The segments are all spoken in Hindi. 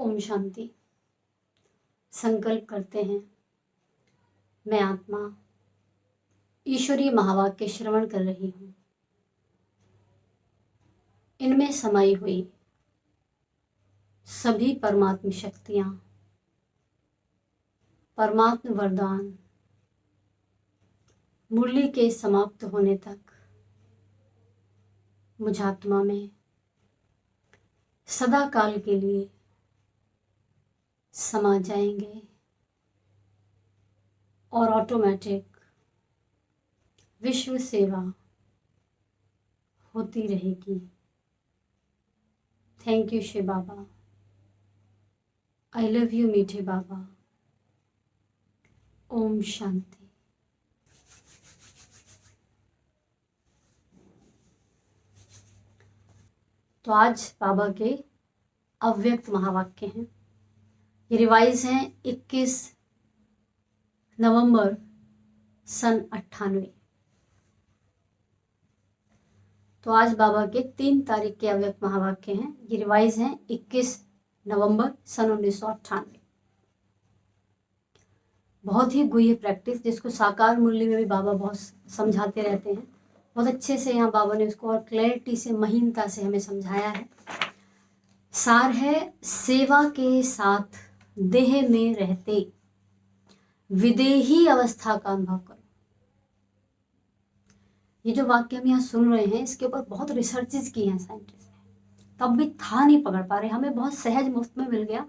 ओम शांति। संकल्प करते हैं, मैं आत्मा ईश्वरीय महावाक्य श्रवण कर रही हूँ। इनमें समाई हुई सभी परमात्म शक्तियाँ, परमात्म वरदान मुरली के समाप्त होने तक मुझ आत्मा में सदा काल के लिए समा जाएंगे और ऑटोमेटिक विश्व सेवा होती रहेगी। Thank you Shiv Baba. I love you मीठे बाबा। ओम शांति। तो आज बाबा के अव्यक्त महावाक्य हैं। ये रिवाइज हैं 21 नवंबर सन 98। तो आज बाबा के 3 तारीख के अव्यक्त महावाक्य हैं। ये रिवाइज हैं 21 नवंबर सन 1998। बहुत ही गुह्य प्रैक्टिस, जिसको साकार मुरली में भी बाबा बहुत समझाते रहते हैं। बहुत अच्छे से यहाँ बाबा ने उसको और क्लैरिटी से, महीनता से हमें समझाया है। सार है, सेवा के साथ देह में रहते विदेही अवस्था का अनुभव करो। ये जो वाक्य हम यहाँ सुन रहे हैं, इसके ऊपर बहुत रिसर्चेस की हैं साइंटिस्ट ने, तब भी था नहीं पकड़ पा रहे। हमें बहुत सहज मुफ्त में मिल गया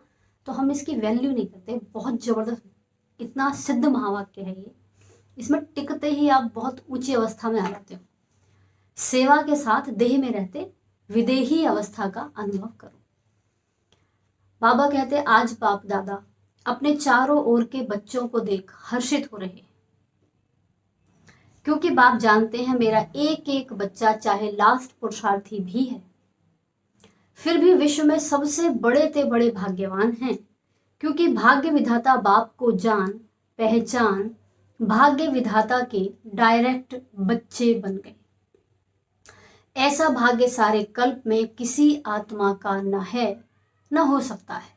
तो हम इसकी वैल्यू नहीं करते। बहुत जबरदस्त, इतना सिद्ध महावाक्य है ये। इसमें टिकते ही आप बहुत ऊंची अवस्था में आ जाते हो। सेवा के साथ देह में रहते विदेही अवस्था का अनुभव करो। बाबा कहते, आज बाप दादा अपने चारों ओर के बच्चों को देख हर्षित हो रहे, क्योंकि बाप जानते हैं मेरा एक एक बच्चा चाहे लास्ट पुरुषार्थी भी है, फिर भी विश्व में सबसे बड़े ते बड़े भाग्यवान हैं, क्योंकि भाग्य विधाता बाप को जान पहचान भाग्य विधाता के डायरेक्ट बच्चे बन गए। ऐसा भाग्य सारे कल्प में किसी आत्मा का न है न हो सकता है।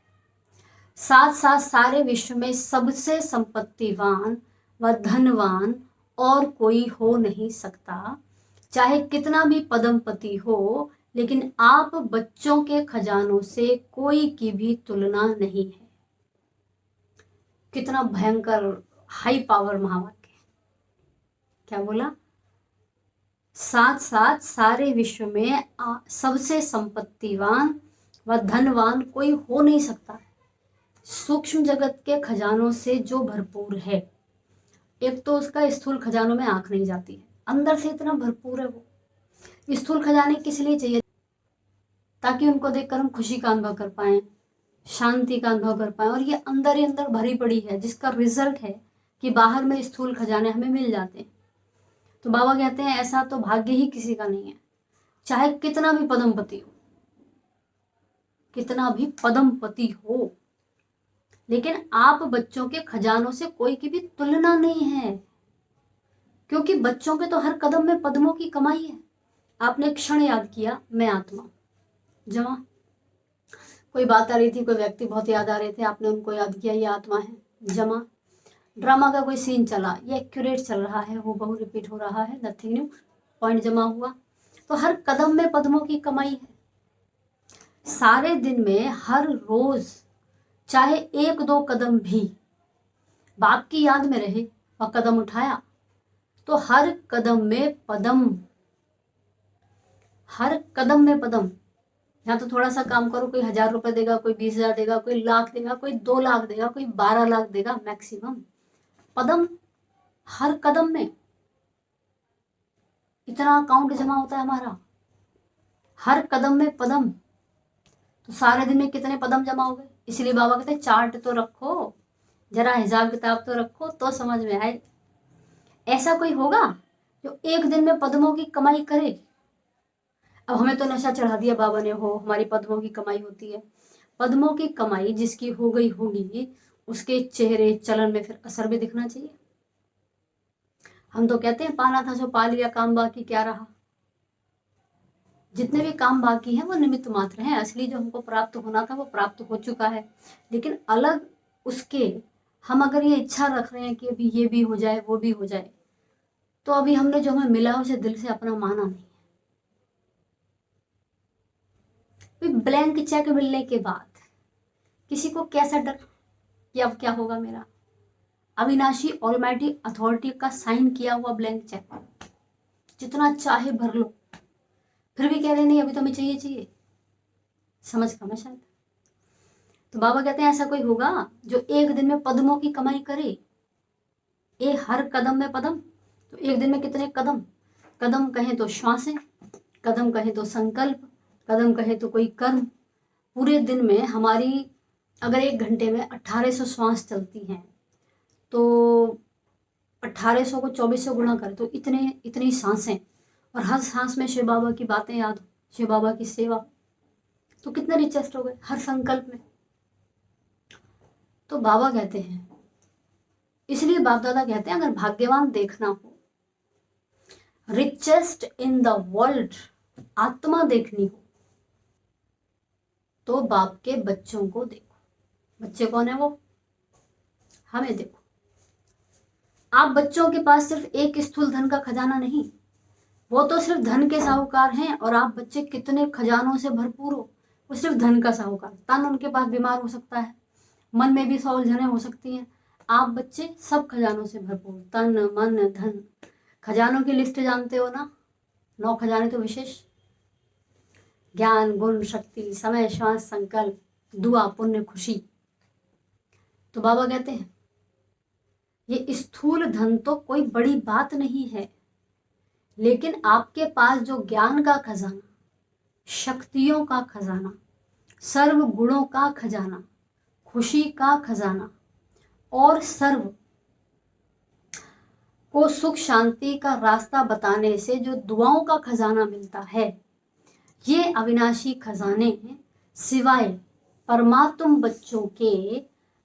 साथ साथ सारे विश्व में सबसे संपत्तिवान व धनवान और कोई हो नहीं सकता, चाहे कितना भी पदमपति हो, लेकिन आप बच्चों के खजानों से कोई की भी तुलना नहीं है। कितना भयंकर हाई पावर महावाक्य। क्या बोला? साथ साथ सारे विश्व में सबसे संपत्तिवान व धनवान कोई हो नहीं सकता। सूक्ष्म जगत के खजानों से जो भरपूर है, एक तो उसका स्थूल खजानों में आंख नहीं जाती है, अंदर से इतना भरपूर है वो। स्थूल खजाने किस लिए चाहिए? ताकि उनको देखकर हम खुशी का अनुभव कर पाएं, शांति का अनुभव कर पाएं। और ये अंदर ही अंदर भरी पड़ी है, जिसका रिजल्ट है कि बाहर में स्थूल खजाने हमें मिल जाते हैं। तो बाबा कहते हैं ऐसा तो भाग्य ही किसी का नहीं है, चाहे कितना भी पदमपति हो, कितना भी पदमपति हो, लेकिन आप बच्चों के खजानों से कोई की भी तुलना नहीं है, क्योंकि बच्चों के तो हर कदम में पद्मों की कमाई है। आपने एक क्षण याद किया, मैं आत्मा जमा। कोई बात आ रही थी, कोई व्यक्ति बहुत याद आ रहे थे, आपने उनको याद किया, ये आत्मा है जमा। ड्रामा का कोई सीन चला, ये एक्यूरेट चल रहा है, वो बहु रिपीट हो रहा है, नथिंग न्यू, पॉइंट जमा हुआ। तो हर कदम में पद्मों की कमाई है। सारे दिन में हर रोज चाहे 1-2 कदम भी बाप की याद में रहे और कदम उठाया, तो हर कदम में पदम, हर कदम में पदम। यहाँ तो थोड़ा सा काम करो, कोई 1000 रुपए देगा, कोई 20,000 देगा, कोई लाख देगा, कोई 2 लाख देगा, कोई 12 लाख देगा मैक्सिमम। पदम हर कदम में, इतना अकाउंट जमा होता है हमारा, हर कदम में पदम। तो सारे दिन में कितने पदम जमा हो गए? इसलिए बाबा कहते चार्ट तो रखो, जरा हिसाब किताब तो रखो, तो समझ में आए। ऐसा कोई होगा जो एक दिन में पद्मों की कमाई करे? अब हमें तो नशा चढ़ा दिया बाबा ने, हो हमारी पद्मों की कमाई होती है। पद्मों की कमाई जिसकी हो गई होगी, उसके चेहरे चलन में फिर असर भी दिखना चाहिए। हम तो कहते हैं पाना था सो पा लिया, काम बाकी क्या रहा। जितने भी काम बाकी हैं वो निमित्त मात्र हैं, असली जो हमको प्राप्त होना था वो प्राप्त हो चुका है। लेकिन अलग उसके हम अगर ये इच्छा रख रहे हैं कि अभी ये भी हो जाए वो भी हो जाए, तो अभी हमने जो हमें मिला उसे दिल से अपना माना नहीं। ब्लैंक चेक मिलने के बाद किसी को कैसा डर कि अब क्या होगा मेरा? अविनाशी ऑलमाइटी अथॉरिटी का साइन किया हुआ ब्लैंक चेक जितना चाहे भर लो, फिर भी कह रहे नहीं अभी तो हमें चाहिए चाहिए। समझ कम है शायद। तो बाबा कहते हैं ऐसा कोई होगा जो एक दिन में पद्मों की कमाई करे, हर कदम में पदम। तो एक दिन में कितने कदम? कदम कहें तो श्वासें, कदम कहें तो संकल्प, कदम कहें तो कोई कर्म। पूरे दिन में हमारी अगर 1 घंटे में 1800 श्वास चलती हैं, तो 1800 को 24 से गुणा करें तो इतनी सांसें, और हर सांस में शिव बाबा की बातें याद हो, शिव बाबा की सेवा, तो कितने रिचेस्ट हो गए हर संकल्प में। तो बाबा कहते हैं, इसलिए बाप दादा कहते हैं अगर भाग्यवान देखना हो, रिचेस्ट इन द वर्ल्ड आत्मा देखनी हो, तो बाप के बच्चों को देखो। बच्चे कौन है? वो हमें देखो। आप बच्चों के पास सिर्फ एक स्थूल धन का खजाना नहीं, वो तो सिर्फ धन के साहूकार हैं, और आप बच्चे कितने खजानों से भरपूर हो, वो सिर्फ धन का साहूकार। तन उनके पास बीमार हो सकता है, मन में भी 100 उलझनें हो सकती हैं। आप बच्चे सब खजानों से भरपूर, तन मन धन। खजानों की लिस्ट जानते हो ना? 9 खजाने तो विशेष, ज्ञान गुण शक्ति समय श्वास संकल्प दुआ पुण्य खुशी। तो बाबा कहते हैं ये स्थूल धन तो कोई बड़ी बात नहीं है, लेकिन आपके पास जो ज्ञान का खजाना, शक्तियों का खजाना, सर्व गुणों का खजाना, खुशी का खजाना, और सर्व को सुख शांति का रास्ता बताने से जो दुआओं का खजाना मिलता है, ये अविनाशी खजाने सिवाय परमात्म बच्चों के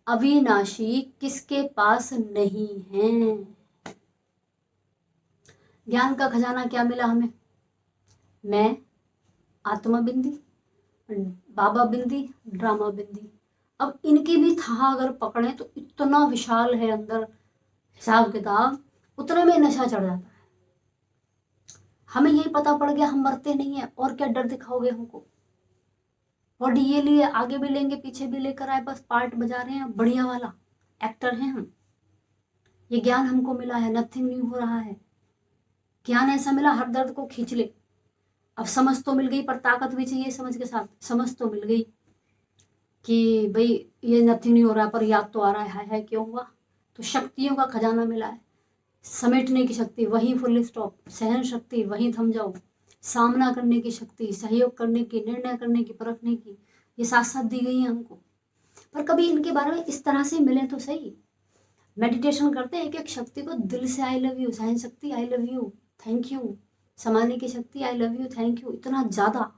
अविनाशी किसके पास नहीं हैं। ज्ञान का खजाना क्या मिला हमें? मैं आत्मा बिंदी, बाबा बिंदी, ड्रामा बिंदी। अब इनकी भी था अगर पकड़े तो इतना विशाल है अंदर हिसाब किताब, उतने में नशा चढ़ जाता है। हमें यही पता पड़ गया हम मरते नहीं है, और क्या डर दिखाओगे हमको? बॉडी ये लिए आगे भी लेंगे पीछे भी लेकर आए, बस पार्ट बजा रहे हैं, बढ़िया वाला एक्टर हैं हम। ये ज्ञान हमको मिला है, नथिंग न्यू हो रहा है। ज्ञान ऐसा मिला हर दर्द को खींच ले। अब समझ तो मिल गई, पर ताकत भी चाहिए समझ के साथ। समझ तो मिल गई कि भाई ये नथिंग नहीं हो रहा, पर याद तो आ रहा है क्यों हुआ। तो शक्तियों का खजाना मिला है, समेटने की शक्ति वहीं फुल स्टॉप, सहन शक्ति वहीं थम जाओ, सामना करने की शक्ति, सहयोग करने की, निर्णय करने की, परखने की, ये साथ साथ दी गई है हमको। पर कभी इनके बारे में इस तरह से मिले तो सही। मेडिटेशन करते हैं एक एक शक्ति को दिल से आई लव यू, सहन शक्ति आई लव यू थैंक यू, समाने की शक्ति आई लव यू थैंक यू, इतना ज़्यादा।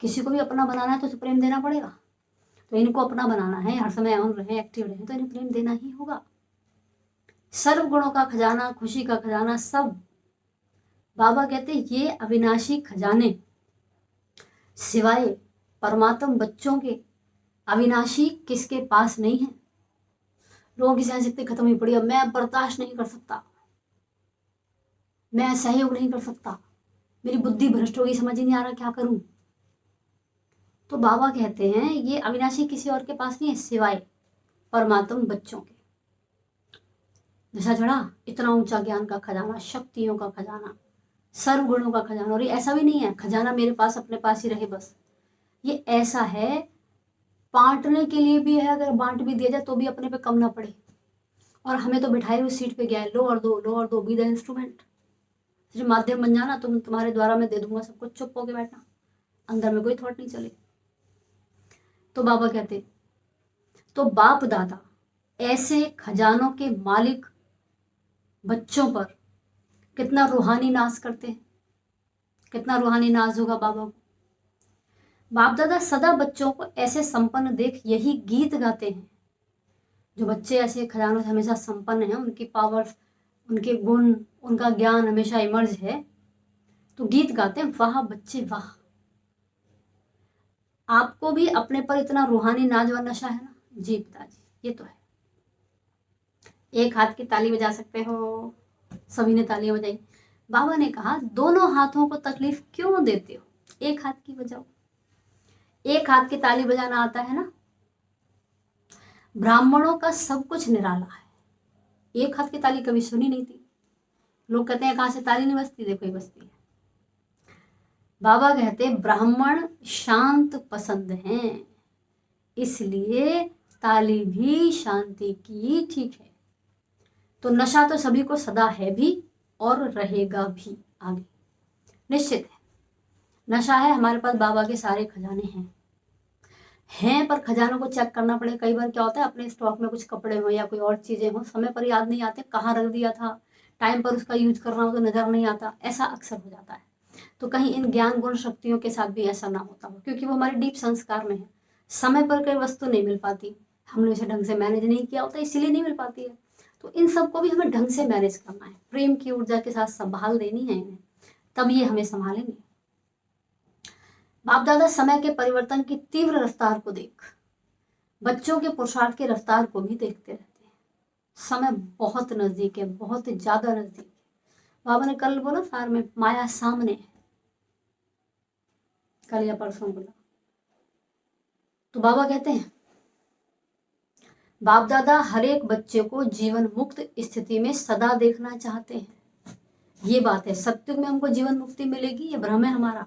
किसी को भी अपना बनाना है तो प्रेम देना पड़ेगा। तो इनको अपना बनाना है, हर समय ऑन रहे, एक्टिव रहे, तो इन्हें प्रेम देना ही होगा। सर्व गुणों का खजाना, खुशी का खजाना, सब बाबा कहते ये अविनाशी खजाने सिवाय परमात्म बच्चों के अविनाशी किसके पास नहीं है। लोगों की सहन शक्ति खत्म ही पड़ी, अब मैं बर्दाश्त नहीं कर सकता, मैं सहयोग नहीं कर सकता, मेरी बुद्धि भ्रष्ट होगी, समझ ही नहीं आ रहा क्या करूं। तो बाबा कहते हैं ये अविनाशी किसी और के पास नहीं है सिवाय परमात्म बच्चों के। नशा चढ़ा, इतना ऊंचा ज्ञान का खजाना, शक्तियों का खजाना, सर्व गुणों का खजाना। और ये ऐसा भी नहीं है खजाना मेरे पास अपने पास ही रहे बस, ये ऐसा है बांटने के लिए भी है, अगर बांट भी दिया जाए तो भी अपने पे कम ना पड़े। और हमें तो बिठाए हुए सीट पे गया है, लो और दो बी द इंस्ट्रूमेंट। सिर्फ माध्यम बन जाना, तुम्हारे द्वारा मैं दे दूंगा सबको, चुप होके बैठना, अंदर में कोई थॉट नहीं चले। तो बाबा कहते तो बाप दादा ऐसे खजानों के मालिक बच्चों पर कितना रूहानी नाज करते हैं, कितना रूहानी नाज होगा बाबा को। बाप दादा सदा बच्चों को ऐसे संपन्न देख यही गीत गाते हैं। जो बच्चे ऐसे खजानों से हमेशा संपन्न हैं, उनकी पावर, उनके गुण, उनका ज्ञान हमेशा इमर्ज है, तो गीत गाते हैं, वाह बच्चे वाह। आपको भी अपने पर इतना रूहानी नाज व नशा है ना? जी पिताजी, ये तो है। एक हाथ की ताली बजा सकते हो। सभी ने तालियां बजाई। बाबा ने कहा, दोनों हाथों को तकलीफ क्यों देते हो, एक हाथ की बजाओ। एक हाथ की ताली बजाना आता है ना? ब्राह्मणों का सब कुछ निराला है। एक हाथ की ताली कभी सुनी नहीं थी। लोग कहते हैं कहां से ताली नहीं बजती, देखो ये बजती है। बाबा कहते हैं ब्राह्मण शांत पसंद हैं, इसलिए ताली भी शांति की ठीक है। तो नशा तो सभी को सदा है भी और रहेगा भी आगे, निश्चित है। नशा है, हमारे पास बाबा के सारे खजाने हैं, पर खजानों को चेक करना पड़े। कई बार क्या होता है, अपने स्टॉक में कुछ कपड़े हो या कोई और चीजें हो, समय पर याद नहीं आते कहाँ रख दिया था, टाइम पर उसका यूज करना हो तो नजर नहीं आता, ऐसा अक्सर हो जाता है। तो कहीं इन ज्ञान गुण शक्तियों के साथ भी ऐसा ना होता हो, क्योंकि वो हमारे डीप संस्कार में है। समय पर कोई वस्तु नहीं मिल पाती, हमने उसे ढंग से मैनेज नहीं किया होता, इसीलिए नहीं मिल पाती है। तो इन सबको भी हमें ढंग से मैनेज करना है, प्रेम की ऊर्जा के साथ संभाल देनी है इन्हें, तब ये हमें संभालेंगे। बाप दादा समय के परिवर्तन की तीव्र रफ्तार को देख बच्चों के पुरुषार्थ की रफ्तार को भी देखते रहते हैं। समय बहुत नजदीक है, बहुत ज्यादा नजदीक है। बाबा ने कल बोला सार में, माया सामने है, कल या परसों बोला। तो बाबा कहते हैं, बाप दादा हर एक बच्चे को जीवन मुक्त स्थिति में सदा देखना चाहते हैं। ये बात है, सत्युग में हमको जीवन मुक्ति मिलेगी, ये भ्रम है हमारा।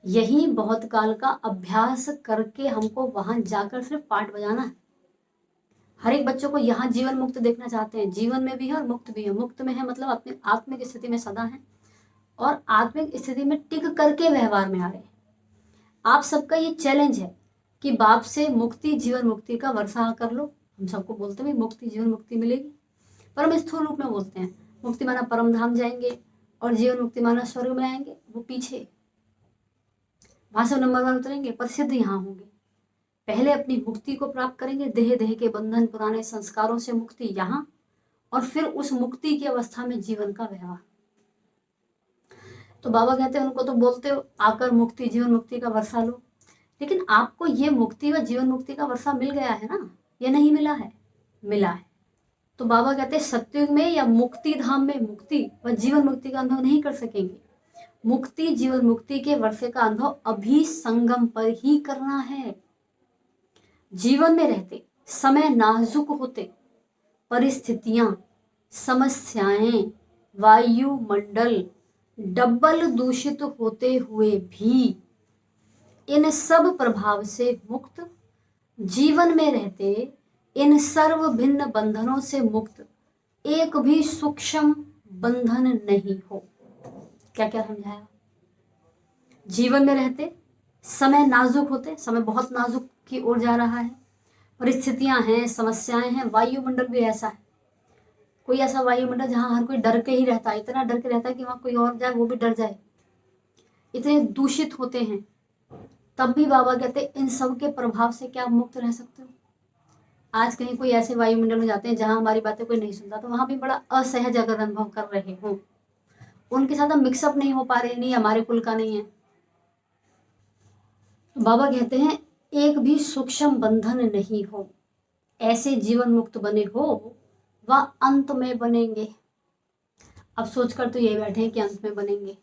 यही बहुत काल का अभ्यास करके हमको वहां जाकर सिर्फ पाठ बजाना है। हर एक बच्चों को यहाँ जीवन मुक्त देखना चाहते हैं, जीवन में भी है और मुक्त भी है। मुक्त में है मतलब अपनी आत्मिक स्थिति में सदा है, और आत्मिक स्थिति में टिक करके व्यवहार में आ रहे हैं। आप सबका ये चैलेंज है कि बाप से मुक्ति, जीवन मुक्ति का वर्षा कर लो। हम सबको बोलते हैं मुक्ति, जीवन मुक्ति मिलेगी, पर हम स्थूल रूप में बोलते हैं। मुक्ति माना परम धाम जाएंगे और जीवन मुक्ति माना स्वर्ग में आएंगे, वो पीछे, वहां से नंबर 1 उतरेंगे, पर सिद्ध यहाँ होंगे। पहले अपनी मुक्ति को प्राप्त करेंगे, देह देह के बंधन पुराने संस्कारों से मुक्ति यहाँ, और फिर उस मुक्ति की अवस्था में जीवन का व्यवहार। तो बाबा कहते हैं उनको तो बोलते हो आकर मुक्ति, जीवन मुक्ति का वर्षा लो, लेकिन आपको ये मुक्ति व जीवन मुक्ति का वर्षा मिल गया है ना, ये नहीं मिला है? मिला है। तो बाबा कहते हैं सत्युग में या मुक्ति धाम में मुक्ति व जीवन मुक्ति का अनुभव नहीं कर सकेंगे। मुक्ति जीवन मुक्ति के वर्षे का अनुभव अभी संगम पर ही करना है। जीवन में रहते समय नाजुक होते, परिस्थितियां, समस्याएं, वायुमंडल डबल दूषित होते हुए भी इन सब प्रभाव से मुक्त, जीवन में रहते इन सर्व भिन्न बंधनों से मुक्त, एक भी सूक्ष्म बंधन नहीं हो। क्या क्या समझाया? जीवन में रहते समय नाजुक होते, समय बहुत नाजुक की ओर जा रहा है, परिस्थितियां हैं, समस्याएं हैं, वायुमंडल भी ऐसा है। कोई ऐसा वायुमंडल जहां हर कोई डर के ही रहता है, इतना डर के रहता है कि वहां कोई और जाए वो भी डर जाए, इतने दूषित होते हैं। तब भी बाबा कहते इन सब के प्रभाव से क्या मुक्त रह सकते हो? आज कहीं कोई ऐसे वायुमंडल में जाते हैं जहां हमारी बातें कोई नहीं सुनता, तो वहां भी बड़ा असहज अगर अनुभव कर रहे हो, उनके साथ हम मिक्सअप नहीं हो पा रहे, नहीं हमारे कुल का नहीं है। तो बाबा कहते हैं एक भी सूक्ष्म बंधन नहीं हो, ऐसे जीवन मुक्त बने हो वह अंत में बनेंगे। अब सोचकर तो ये बैठे हैं कि अंत में बनेंगे।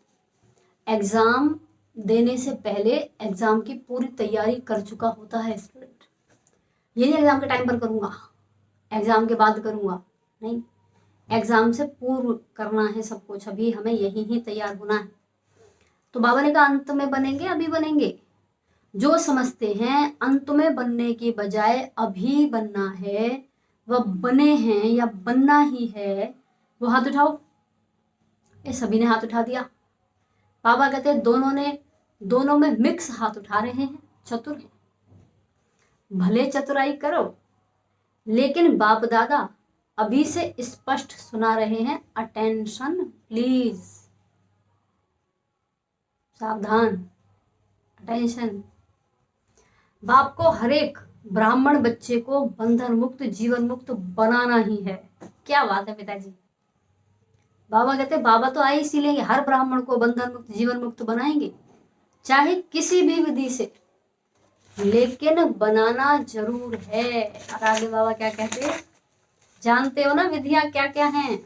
एग्जाम देने से पहले एग्जाम की पूरी तैयारी कर चुका होता है स्टूडेंट। ये नहीं एग्जाम के टाइम पर करूंगा, एग्जाम के बाद करूंगा, नहीं, एग्जाम से पूर्व करना है सब कुछ, अभी हमें यही ही तैयार होना है। तो बाबा ने कहा अंत में बनेंगे, अभी बनेंगे। जो समझते हैं अंत में बनने की बजाय अभी बनना है, वह बने हैं या बनना ही है, वो हाथ उठाओ। ये सभी ने हाथ उठा दिया। बाबा कहते हैं दोनों में मिक्स हाथ उठा रहे हैं, चतुर हैं। भले चतुराई करो, लेकिन बाप दादा अभी से स्पष्ट सुना रहे हैं, अटेंशन प्लीज, सावधान, अटेंशन। बाप को हर एक ब्राह्मण बच्चे को बंधन मुक्त, जीवन मुक्त बनाना ही है। क्या बात है पिताजी, बाबा कहते बाबा तो आए इसीलिए हर ब्राह्मण को बंधन मुक्त जीवन मुक्त बनाएंगे, चाहे किसी भी विधि से, लेकिन बनाना जरूर है। और आगे बाबा क्या कहते हैं, जानते हो ना विधियां क्या क्या हैं,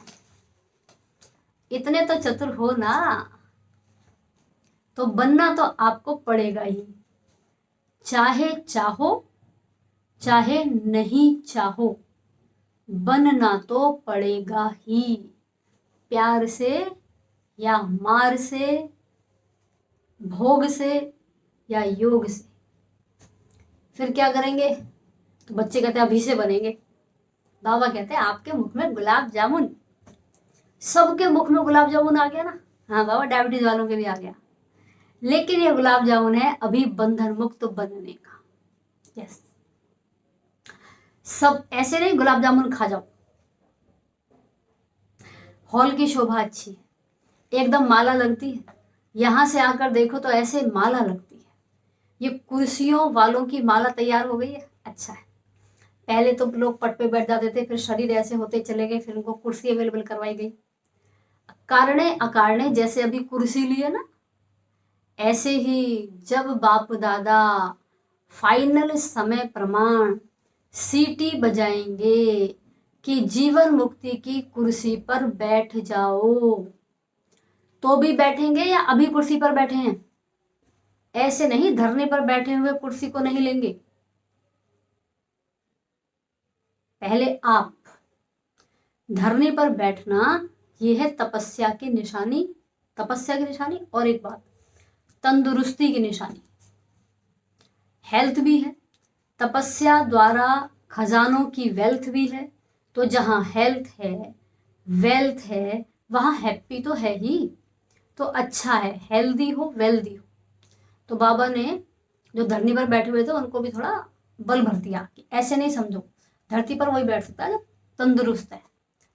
इतने तो चतुर हो ना, तो बनना तो आपको पड़ेगा ही, चाहे चाहो चाहे नहीं चाहो, बनना तो पड़ेगा ही, प्यार से या मार से, भोग से या योग से। फिर क्या करेंगे, तो बच्चे कहते हैं अभी से बनेंगे। बाबा कहते हैं आपके मुख में गुलाब जामुन, सबके मुख में गुलाब जामुन आ गया ना, हाँ बाबा डायबिटीज वालों के भी आ गया, लेकिन ये गुलाब जामुन है अभी बंधन मुक्त बनने का। यस, सब ऐसे नहीं गुलाब जामुन खा जाओ। हॉल की शोभा अच्छी है, एकदम माला लगती है, यहां से आकर देखो तो ऐसे माला लगती है। ये कुर्सियों वालों की माला तैयार हो गई है, अच्छा है। पहले तो लोग पट पे बैठ जाते थे, फिर शरीर ऐसे होते चले गए, फिर उनको कुर्सी अवेलेबल करवाई गई। कारणे अकारणे जैसे अभी कुर्सी लिए ना, ऐसे ही जब बाप दादा फाइनल समय प्रमाण सीटी बजाएंगे कि जीवन मुक्ति की कुर्सी पर बैठ जाओ, तो भी बैठेंगे या अभी कुर्सी पर बैठे हैं, ऐसे नहीं धरने पर बैठे हुए कुर्सी को नहीं लेंगे। पहले आप धरने पर बैठना, यह है तपस्या की निशानी, तपस्या की निशानी। और एक बात, तंदुरुस्ती की निशानी, हेल्थ भी है, तपस्या द्वारा खजानों की वेल्थ भी है। तो जहां हेल्थ है, वेल्थ है, वहां हैप्पी तो है ही, तो अच्छा है हेल्दी हो वेल्दी हो। तो बाबा ने जो धरनी पर बैठे हुए थे उनको भी थोड़ा बल भर दिया कि ऐसे नहीं समझो, धरती पर वही बैठ सकता है जो तंदुरुस्त है,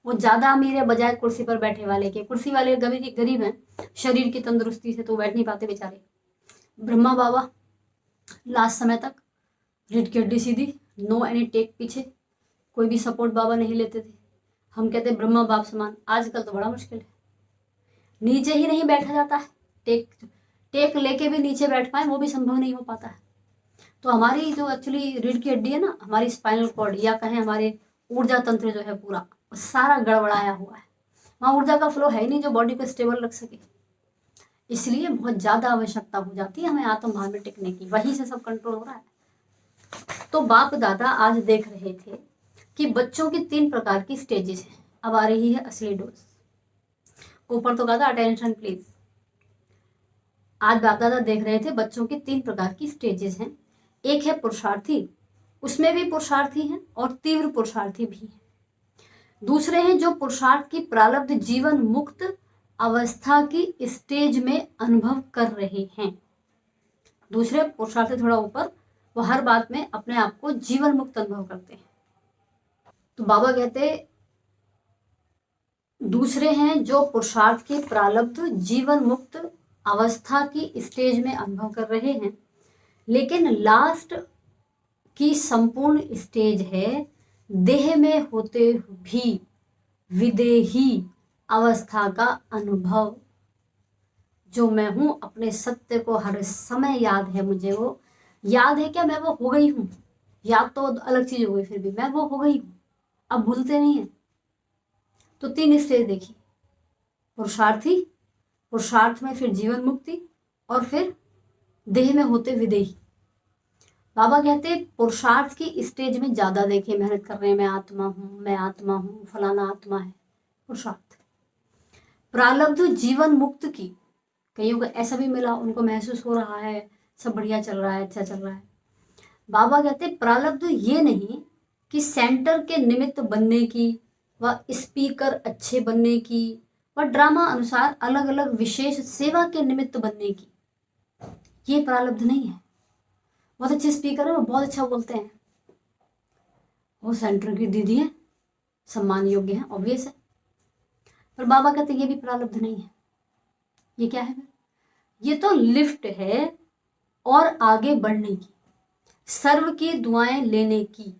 वो ज्यादा अमीर है बजाय कुर्सी पर बैठे वाले के। कुर्सी वाले गरीब हैं शरीर की तंदुरुस्ती से, तो बैठ नहीं पाते बेचारे। ब्रह्मा बाबा लास्ट समय तक रीढ़ की हड्डी सीधी, नो एनी टेक पीछे, कोई भी सपोर्ट बाबा नहीं लेते थे। हम कहते ब्रह्मा बाप समान, आजकल तो बड़ा मुश्किल है, नीचे ही नहीं बैठा जाता है, टेक लेके भी नीचे बैठ पाए वो भी संभव नहीं हो पाता है। तो हमारी जो एक्चुअली रीढ़ की हड्डी है ना, हमारी स्पाइनल कॉर्ड या कहें हमारे ऊर्जा तंत्र जो है पूरा सारा गड़बड़ाया हुआ है, वहाँ ऊर्जा का फ्लो है ही नहीं जो बॉडी को स्टेबल रख सके, इसलिए बहुत ज्यादा आवश्यकता हो जाती है हमें आत्म भाव में टिकने की, वहीं से सब कंट्रोल हो रहा है। तो बाप दादा आज देख रहे थे कि बच्चों की 3 प्रकार की स्टेजेस हैं। अब आ रही है असली डोज। ऊपर तो कहा था अटेंशन प्लीज। आज बाप दादा देख रहे थे बच्चों की 3 प्रकार की स्टेजेस हैं। एक है पुरुषार्थी, उसमें भी पुरुषार्थी हैं और तीव्र पुरुषार्थी भी हैं। दूसरे हैं जो पुरुषार्थ की प्रारब्ध जीवन मुक्त अवस्था की स्टेज में अनुभव कर रहे हैं। दूसरे पुरुषार्थ से थोड़ा ऊपर, वो हर बात में अपने आप को जीवन मुक्त अनुभव करते हैं। तो बाबा कहते दूसरे हैं जो पुरुषार्थ की प्रारब्ध जीवन मुक्त अवस्था की स्टेज में अनुभव कर रहे हैं, लेकिन लास्ट की संपूर्ण स्टेज है देह में होते भी विदेही अवस्था का अनुभव। जो मैं हूं अपने सत्य को हर समय याद है मुझे, वो याद है क्या मैं वो हो गई हूं, याद तो अलग चीज हो गई, फिर भी मैं वो हो गई हूं, अब भूलते नहीं है। तो 3 स्टेज देखी, पुरुषार्थी, पुरुषार्थ में फिर जीवन मुक्ति, और फिर देह में होते विदेही। बाबा कहते पुरुषार्थ की स्टेज में ज्यादा देखे, मेहनत कर रहे हैं, मैं आत्मा हूं, फलाना आत्मा है, पुरुषार्थ। प्रारब्ध जीवन मुक्त की कईयों को ऐसा भी मिला, उनको महसूस हो रहा है सब बढ़िया चल रहा है, अच्छा चल रहा है। बाबा कहते प्रारब्ध ये नहीं कि सेंटर के निमित्त बनने की व स्पीकर अच्छे बनने की व ड्रामा अनुसार अलग अलग विशेष सेवा के निमित्त बनने की, ये प्रारब्ध नहीं है। बहुत अच्छे स्पीकर है, वो बहुत अच्छा बोलते हैं, वो सेंटर की दीदी है, सम्मान योग्य है, ऑब्वियस है, पर बाबा कहते ये भी प्रारब्ध नहीं है। ये क्या है? ये तो लिफ्ट है और आगे बढ़ने की, सर्व की दुआएं लेने की,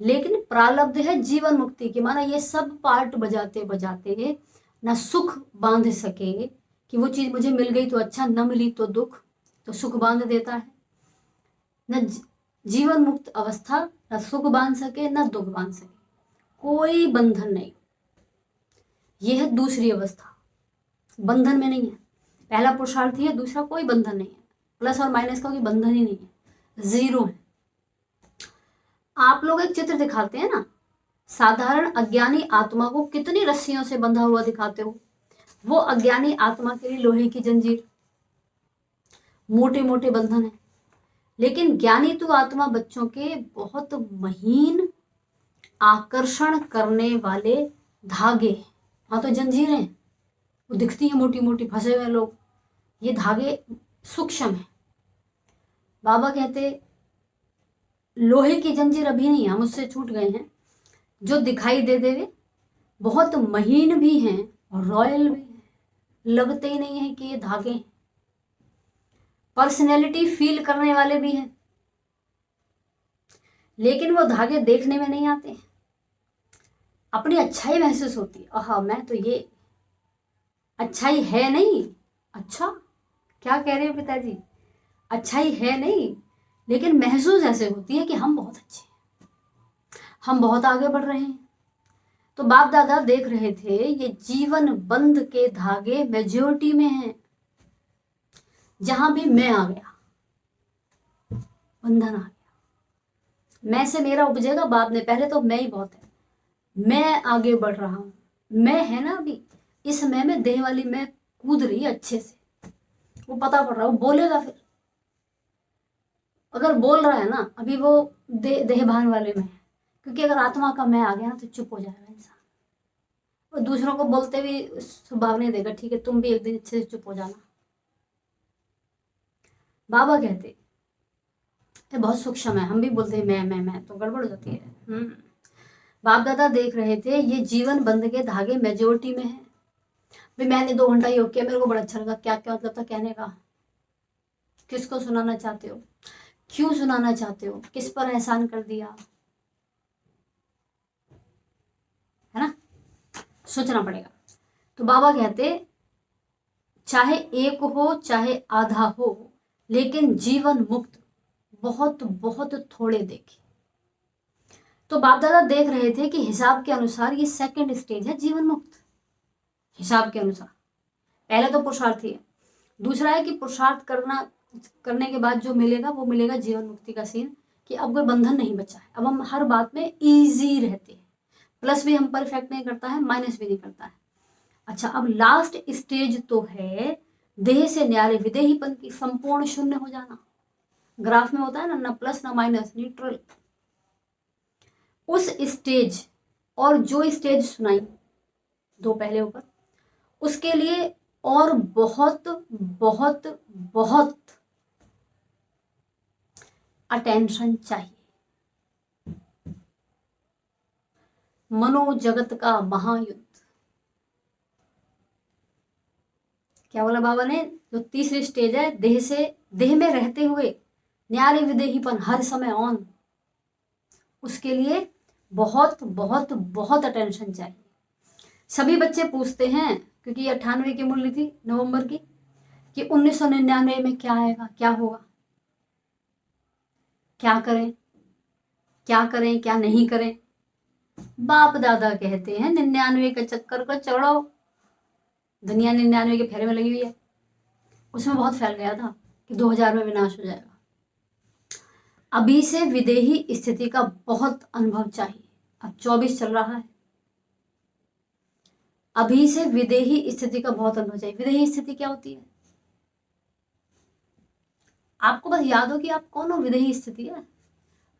लेकिन प्रारब्ध है जीवन मुक्ति की। माना ये सब पार्ट बजाते बजाते ना सुख बांध सके कि वो चीज मुझे मिल गई तो अच्छा, न मिली तो दुख, तो सुख बांध देता है। न जीवन मुक्त अवस्था, न सुख बांध सके न दुख बांध सके, कोई बंधन नहीं। यह है दूसरी अवस्था, बंधन में नहीं है। पहला पुरुषार्थी है, दूसरा कोई बंधन नहीं है, प्लस और माइनस का कोई बंधन ही नहीं है, जीरो है। आप लोग एक चित्र दिखाते हैं ना, साधारण अज्ञानी आत्मा को कितनी रस्सियों से बंधा हुआ दिखाते हो, वो अज्ञानी आत्मा के लिए लोहे की जंजीर, मोटे मोटे बंधन है। लेकिन ज्ञानी तो आत्मा बच्चों के बहुत महीन आकर्षण करने वाले धागे, हाँ तो जंजीरें वो दिखती हैं मोटी मोटी, फंसे हुए लोग, ये धागे सूक्ष्म है। बाबा कहते लोहे की जंजीर अभी नहीं, हम उससे छूट गए हैं। जो दिखाई दे देवे बहुत महीन भी हैं और रॉयल भी हैं, लगते ही नहीं है कि ये धागे हैं। पर्सनैलिटी फील करने वाले भी हैं, लेकिन वो धागे देखने में नहीं आते। अपनी अच्छाई महसूस होती है, आहा मैं तो ये अच्छाई है नहीं। अच्छा क्या कह रहे हो पिताजी, अच्छाई है नहीं, लेकिन महसूस ऐसे होती है कि हम बहुत अच्छे हैं, हम बहुत आगे बढ़ रहे हैं। तो बाप दादा देख रहे थे ये जीवन बंध के धागे मेजोरिटी में हैं। जहां भी मैं आ गया, बंधन आ गया, मैं से मेरा उपजेगा बाद में, पहले तो मैं ही बहुत है, मैं आगे बढ़ रहा हूं, मैं है ना अभी इस मैं में, देह वाली मैं कूद रही है अच्छे से, वो पता पड़ रहा, वो बोलेगा फिर। अगर बोल रहा है ना अभी वो देहभान वाले में है, क्योंकि अगर आत्मा का मैं आ गया ना तो चुप हो जाएगा इंसान, वो दूसरों को बोलते भी स्वभाव नहीं देगा, ठीक है तुम भी एक दिन अच्छे से चुप हो जाना। बाबा कहते ये बहुत सूक्ष्म है, हम भी बोलते हैं मैं तो गड़बड़ हो जाती है। बाप दादा देख रहे थे ये जीवन बंध के धागे मेजोरिटी में है। भाई मैंने 2 घंटा योग किया, मेरे को बड़ा अच्छा लगा, क्या क्या मतलब था कहने का, किसको सुनाना चाहते हो, क्यों सुनाना चाहते हो, किस पर एहसान कर दिया, है ना, सोचना पड़ेगा। तो बाबा कहते चाहे एक हो चाहे आधा हो, लेकिन जीवन मुक्त बहुत बहुत थोड़े देखे। तो बाप दादा देख रहे थे कि हिसाब के अनुसार ये सेकंड स्टेज है जीवन मुक्त, हिसाब के अनुसार। पहले तो पुरुषार्थी है, दूसरा है कि पुरुषार्थ करने के बाद जो मिलेगा वो मिलेगा जीवन मुक्ति का सीन, कि अब कोई बंधन नहीं बचा है, अब हम हर बात में इजी रहते हैं, प्लस भी हम पर इफेक्ट नहीं करता है, माइनस भी नहीं करता है। अच्छा अब लास्ट स्टेज तो है देह से न्यारे विदेहीपन की संपूर्ण शून्य हो जाना। ग्राफ में होता है ना प्लस ना माइनस, न्यूट्रल। उस स्टेज और जो स्टेज सुनाई 2 पहले ऊपर, उसके लिए और बहुत बहुत बहुत अटेंशन चाहिए। मनोजगत का महायुद्ध, क्या बोला बाबा ने, जो तीसरी स्टेज है देह से, देह में रहते हुए न्यारे विदेहीपन हर समय ऑन, उसके लिए बहुत बहुत बहुत अटेंशन चाहिए। सभी बच्चे पूछते हैं, क्योंकि 98 की मूल्य थी नवंबर की, कि 1999 में क्या आएगा, क्या होगा, क्या करें क्या करें क्या नहीं करें। बाप दादा कहते हैं 99 के चक्कर को छोड़ो, दुनिया 99 के फेरे में लगी हुई है, उसमें बहुत फैल गया था कि 2000 में विनाश हो जाएगा। अभी से विदेही स्थिति का बहुत अनुभव चाहिए। अब 24 चल रहा है, अभी से विदेही स्थिति का बहुत अनुभव चाहिए। विदेही स्थिति क्या होती है, आपको बस याद हो कि आप कौन हो, विदेही स्थिति है।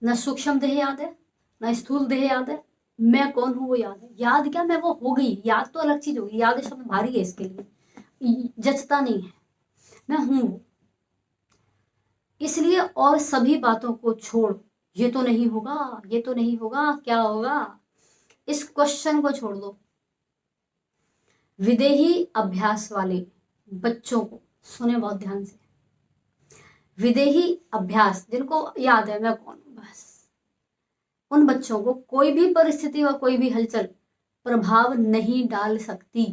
न सूक्ष्म देह याद है, न स्थूल देह याद है, मैं कौन हूं वो याद है। याद क्या, मैं वो हो गई, याद तो अलग चीज होगी, याद शब्द भारी है इसके लिए, जचता नहीं है, मैं हूं वो। इसलिए और सभी बातों को छोड़, ये तो नहीं होगा, ये तो नहीं होगा, क्या होगा, इस क्वेश्चन को छोड़ दो। विदेही अभ्यास वाले बच्चों को सुने बहुत ध्यान से, विदेही अभ्यास जिनको याद है मैं कौन हूं, बस उन बच्चों को कोई भी परिस्थिति व कोई भी हलचल प्रभाव नहीं डाल सकती।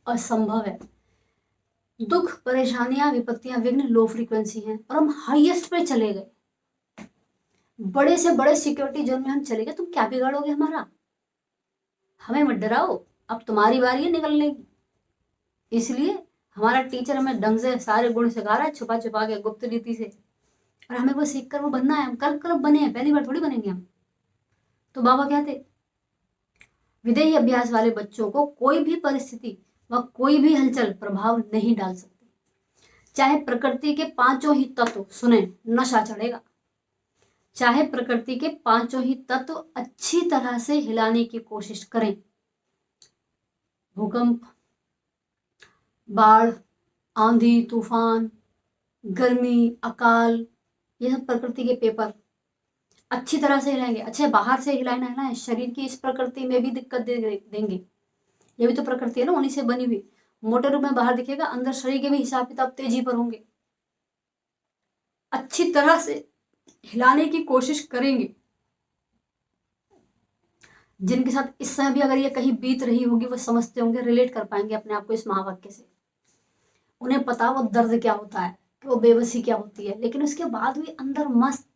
असंभव है। दुख, परेशानियां, विपत्तियां, विघ्न लो फ्रीक्वेंसी हैं और हम हाईएस्ट पे चले गए, बड़े से बड़े सिक्योरिटी जोन में हम चले गए। तुम क्या बिगाड़ोगे हमारा? हमें मत डराओ, अब तुम्हारी बारी है निकलने की। इसलिए हमारा टीचर हमें ढंग से सारे गुण सिखा रहा है, छुपा छुपा के, गुप्त रीति से, और हमें वो सीख कर वो बनना है। हम कल कल बने हैं, पहली बार थोड़ी बनेंगे हम। तो बाबा कहते, विदेही अभ्यास वाले बच्चों को कोई भी परिस्थिति व कोई भी हलचल प्रभाव नहीं डाल सकती। चाहे प्रकृति के पांचों ही तत्व, सुने, नशा चढ़ेगा, चाहे प्रकृति के पांचों ही तत्व अच्छी तरह से हिलाने की कोशिश करें, भूकंप, बाढ़, आंधी तूफान, गर्मी, अकाल, ये सब प्रकृति के पेपर अच्छी तरह से हिलाएंगे। अच्छे बाहर से हिलाए ना हिलाए, शरीर की इस प्रकृति में भी दिक्कत देंगे। ये भी तो प्रकृति है ना, उन्हीं से बनी हुई। मोटे रूप में बाहर दिखेगा, अंदर शरीर के भी हिसाब किताब तेजी पर होंगे। अच्छी तरह से हिलाने की कोशिश करेंगे। जिनके साथ इस समय भी अगर ये कहीं बीत रही होगी, वो समझते होंगे, रिलेट कर पाएंगे अपने आप को इस महावाक्य से। उन्हें पता वो दर्द क्या होता है, वो बेबसी क्या होती है, लेकिन उसके बाद भी अंदर मस्त।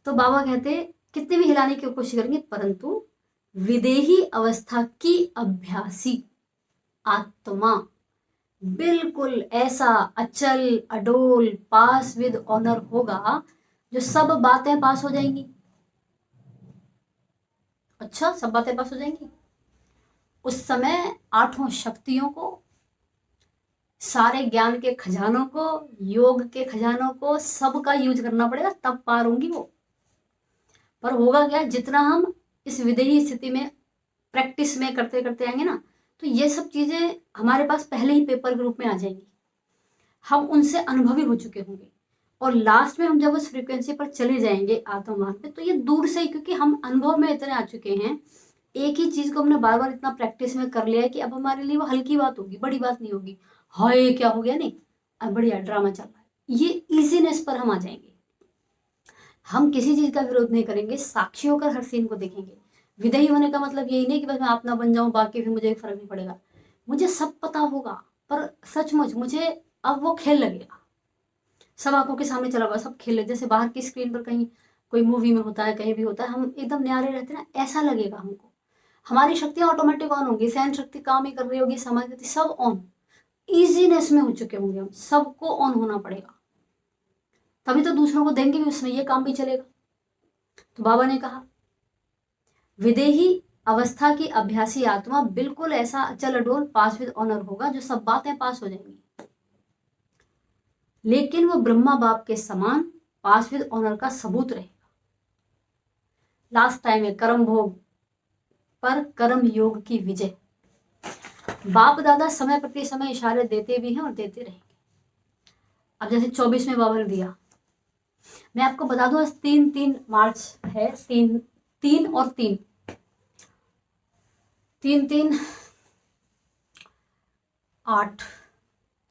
तो बाबा कहते कितने भी हिलाने की कोशिश करेंगे, परंतु विदेही अवस्था की अभ्यासी आत्मा बिल्कुल ऐसा अचल अडोल पास विद ऑनर होगा जो सब बातें पास हो जाएंगी। अच्छा, सब बातें पास हो जाएंगी। उस समय आठों शक्तियों को, सारे ज्ञान के खजानों को, योग के खजानों को, सबका यूज करना पड़ेगा, तब पार होंगी वो। पर होगा क्या, जितना हम इस विदेही स्थिति में प्रैक्टिस में करते करते आएंगे ना, तो ये सब चीजें हमारे पास पहले ही पेपर के रूप में आ जाएंगी। हम उनसे अनुभवी हो चुके होंगे, और लास्ट में हम जब उस फ्रीक्वेंसी पर चले जाएंगे आत्मवान पे, तो ये दूर से ही, क्योंकि हम अनुभव में इतने आ चुके हैं, एक ही चीज को हमने बार बार इतना प्रैक्टिस में कर लिया है कि अब हमारे लिए वो हल्की बात होगी, बड़ी बात नहीं होगी। हाय क्या हो गया, नहीं अब बढ़िया ड्रामा चल रहा है, ये इजीनेस पर हम आ जाएंगे। हम किसी चीज का विरोध नहीं करेंगे, साक्षी होकर हर सीन को देखेंगे। विदेही होने का मतलब यही नहीं कि बस मैं अपना बन जाऊं, बाकी भी मुझे फर्क नहीं पड़ेगा, मुझे सब पता होगा, पर सचमुच मुझे अब वो खेल लगेगा, सब आंखों के सामने चला हुआ, सब खेल लगे। जैसे बाहर की स्क्रीन पर कहीं कोई मूवी में होता है, कहीं भी होता है, हम एकदम न्यारे रहते हैं ना, ऐसा लगेगा हमको। हमारी शक्तियां ऑटोमेटिक ऑन होंगी, सहन शक्ति काम ही कर रही होगी, समाज सब ऑन, इजीनेस में हो चुके होंगे हम। सबको ऑन होना पड़ेगा, तभी तो दूसरों को देंगे भी, उसमें ये काम भी चलेगा। तो बाबा ने कहा, विदेही अवस्था की अभ्यासी आत्मा बिल्कुल ऐसा अचल अडोल पास विद ऑनर होगा जो सब बातें पास हो जाएंगी, लेकिन वो ब्रह्मा बाप के समान पास विद ऑनर का सबूत रहेगा। लास्ट टाइम है कर्म भोग पर कर्म योग की विजय। बाप दादा समय प्रति समय इशारे देते भी हैं और देते रहेंगे। अब जैसे 24 में बाबा ने दिया, मैं आपको बता दूं, आज 3-3 मार्च है, 3 और 3 8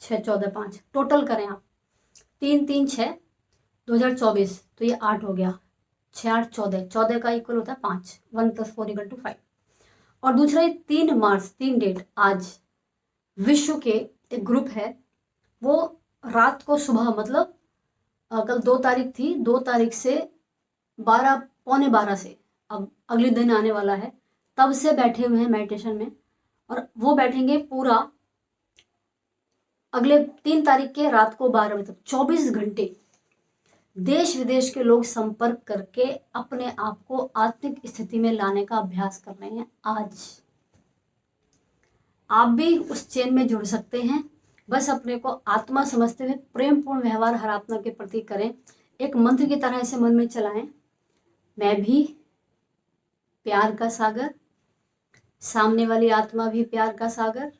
6 14 5 टोटल करें आप, 3-3-6-2024, तो ये 8 हो गया, 6-8-14 का इक्वल होता है 5, 1 + 4 = 5। और दूसरा ये 3 मार्च, 3 डेट, आज विश्व के एक ग्रुप है, वो रात को सुबह, मतलब कल 2 तारीख थी, 2 तारीख से 12 पौने 12 से, अब अगले दिन आने वाला है, तब से बैठे हुए हैं मेडिटेशन में, और वो बैठेंगे पूरा अगले 3 तारीख के रात को 12 बजे तक, 24 घंटे देश विदेश के लोग संपर्क करके अपने आप को आत्मिक स्थिति में लाने का अभ्यास कर रहे हैं। आज आप भी उस चेन में जुड़ सकते हैं, बस अपने को आत्मा समझते हुए प्रेमपूर्ण व्यवहार हर आत्मा के प्रति करें, एक मंत्र की तरह इसे मन में चलाएं, मैं भी प्यार का सागर, सामने वाली आत्मा भी प्यार का सागर।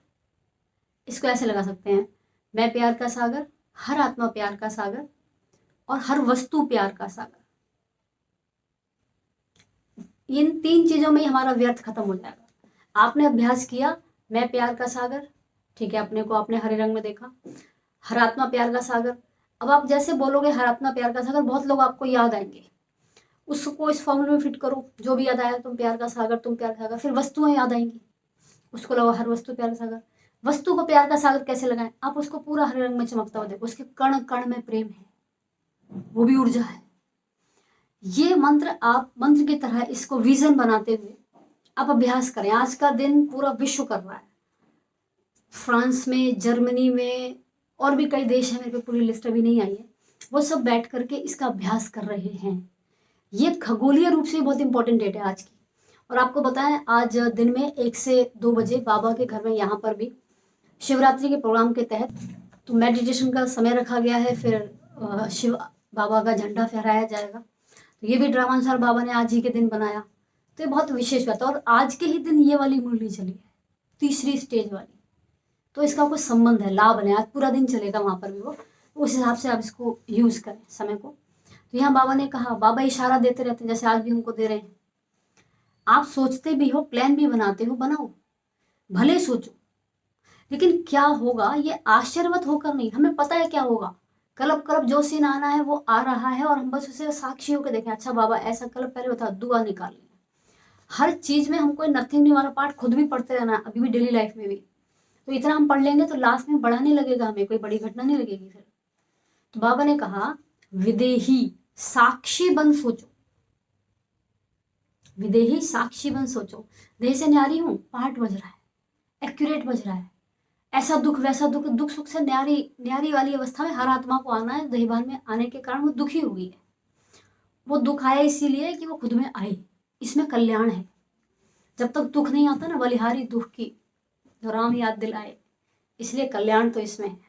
इसको ऐसे लगा सकते हैं, मैं प्यार का सागर, हर आत्मा प्यार का सागर, और हर वस्तु प्यार का सागर। इन 3 चीजों में ही हमारा व्यर्थ खत्म हो जाएगा। आपने अभ्यास किया, मैं प्यार का सागर, ठीक है, अपने को आपने हरे रंग में देखा, हर आत्मा प्यार का सागर। अब आप जैसे बोलोगे हर आत्मा प्यार का सागर, बहुत लोग आपको याद आएंगे, उसको इस फॉर्मूले में फिट करो, जो भी याद आया, तुम प्यार का सागर, तुम प्यार का सागर, फिर वस्तुएं याद आएंगी, उसको लगा हर वस्तु प्यार का सागर। वस्तु को प्यार का सागर कैसे लगाएं? आप उसको पूरा हरे रंग में चमकता हुआ देखो, उसके कण कण में प्रेम है, वो भी ऊर्जा है। ये मंत्र आप मंत्र की तरह इसको विजन बनाते हुए आप अभ्यास करें। आज का दिन पूरा विश्व कर रहा है, फ्रांस में, जर्मनी में और भी कई देश हैं, मेरे पे पूरी लिस्ट अभी नहीं आई है, वो सब बैठ करके इसका अभ्यास कर रहे हैं। ये खगोलीय रूप से बहुत इंपॉर्टेंट डेट है आज की। और आपको बताएं, आज दिन में 1 से 2 बजे बाबा के घर में यहाँ पर भी शिवरात्रि के प्रोग्राम के तहत तो मेडिटेशन का समय रखा गया है। फिर शिव बाबा का झंडा फहराया जाएगा। तो ये भी ड्रामानुसार बाबा ने आज ही के दिन बनाया, तो ये बहुत विशेष बात है। और आज के ही दिन ये वाली मुरली चली है, तीसरी स्टेज वाली, तो इसका कुछ संबंध है, लाभ है। आज पूरा दिन चलेगा वहाँ पर भी वो, उस हिसाब से आप इसको यूज करें समय को। तो यहाँ बाबा ने कहा, बाबा इशारा देते रहते हैं, जैसे आज भी हमको दे रहे हैं। आप सोचते भी हो, प्लान भी बनाते हो, बनाओ, भले सोचो, लेकिन क्या होगा ये आश्चर्यवत होकर नहीं, हमें पता है क्या होगा। कलब कलब जो सीन आना है वो आ रहा है, और हम बस उसे साक्षी होकर देखें। अच्छा बाबा ऐसा कलब पहले होता, दुआ निकाल लें। हर चीज में हमको नथिंग न्यू वाला पार्ट खुद भी पढ़ते रहना, अभी भी डेली लाइफ में भी। तो इतना हम पढ़ लेंगे तो लास्ट में बड़ा नहीं लगेगा, हमें कोई बड़ी घटना नहीं लगेगी फिर। तो बाबा ने कहा, विदेही साक्षी बन सोचो, विदेही साक्षी बन सोचो। देह से न्यारी हूं, पाठ बज रहा है, एक्यूरेट बज रहा है। ऐसा दुख वैसा दुख, दुख सुख से न्यारी न्यारी वाली अवस्था में हर आत्मा को आना है। दहीभान में आने के कारण वो दुखी हो गई है। वो दुख आया इसीलिए कि वो खुद में आई, इसमें कल्याण है। जब तक दुख नहीं आता ना, बलिहारी दुख की तो राम याद दिलाए, इसलिए कल्याण तो इसमें है।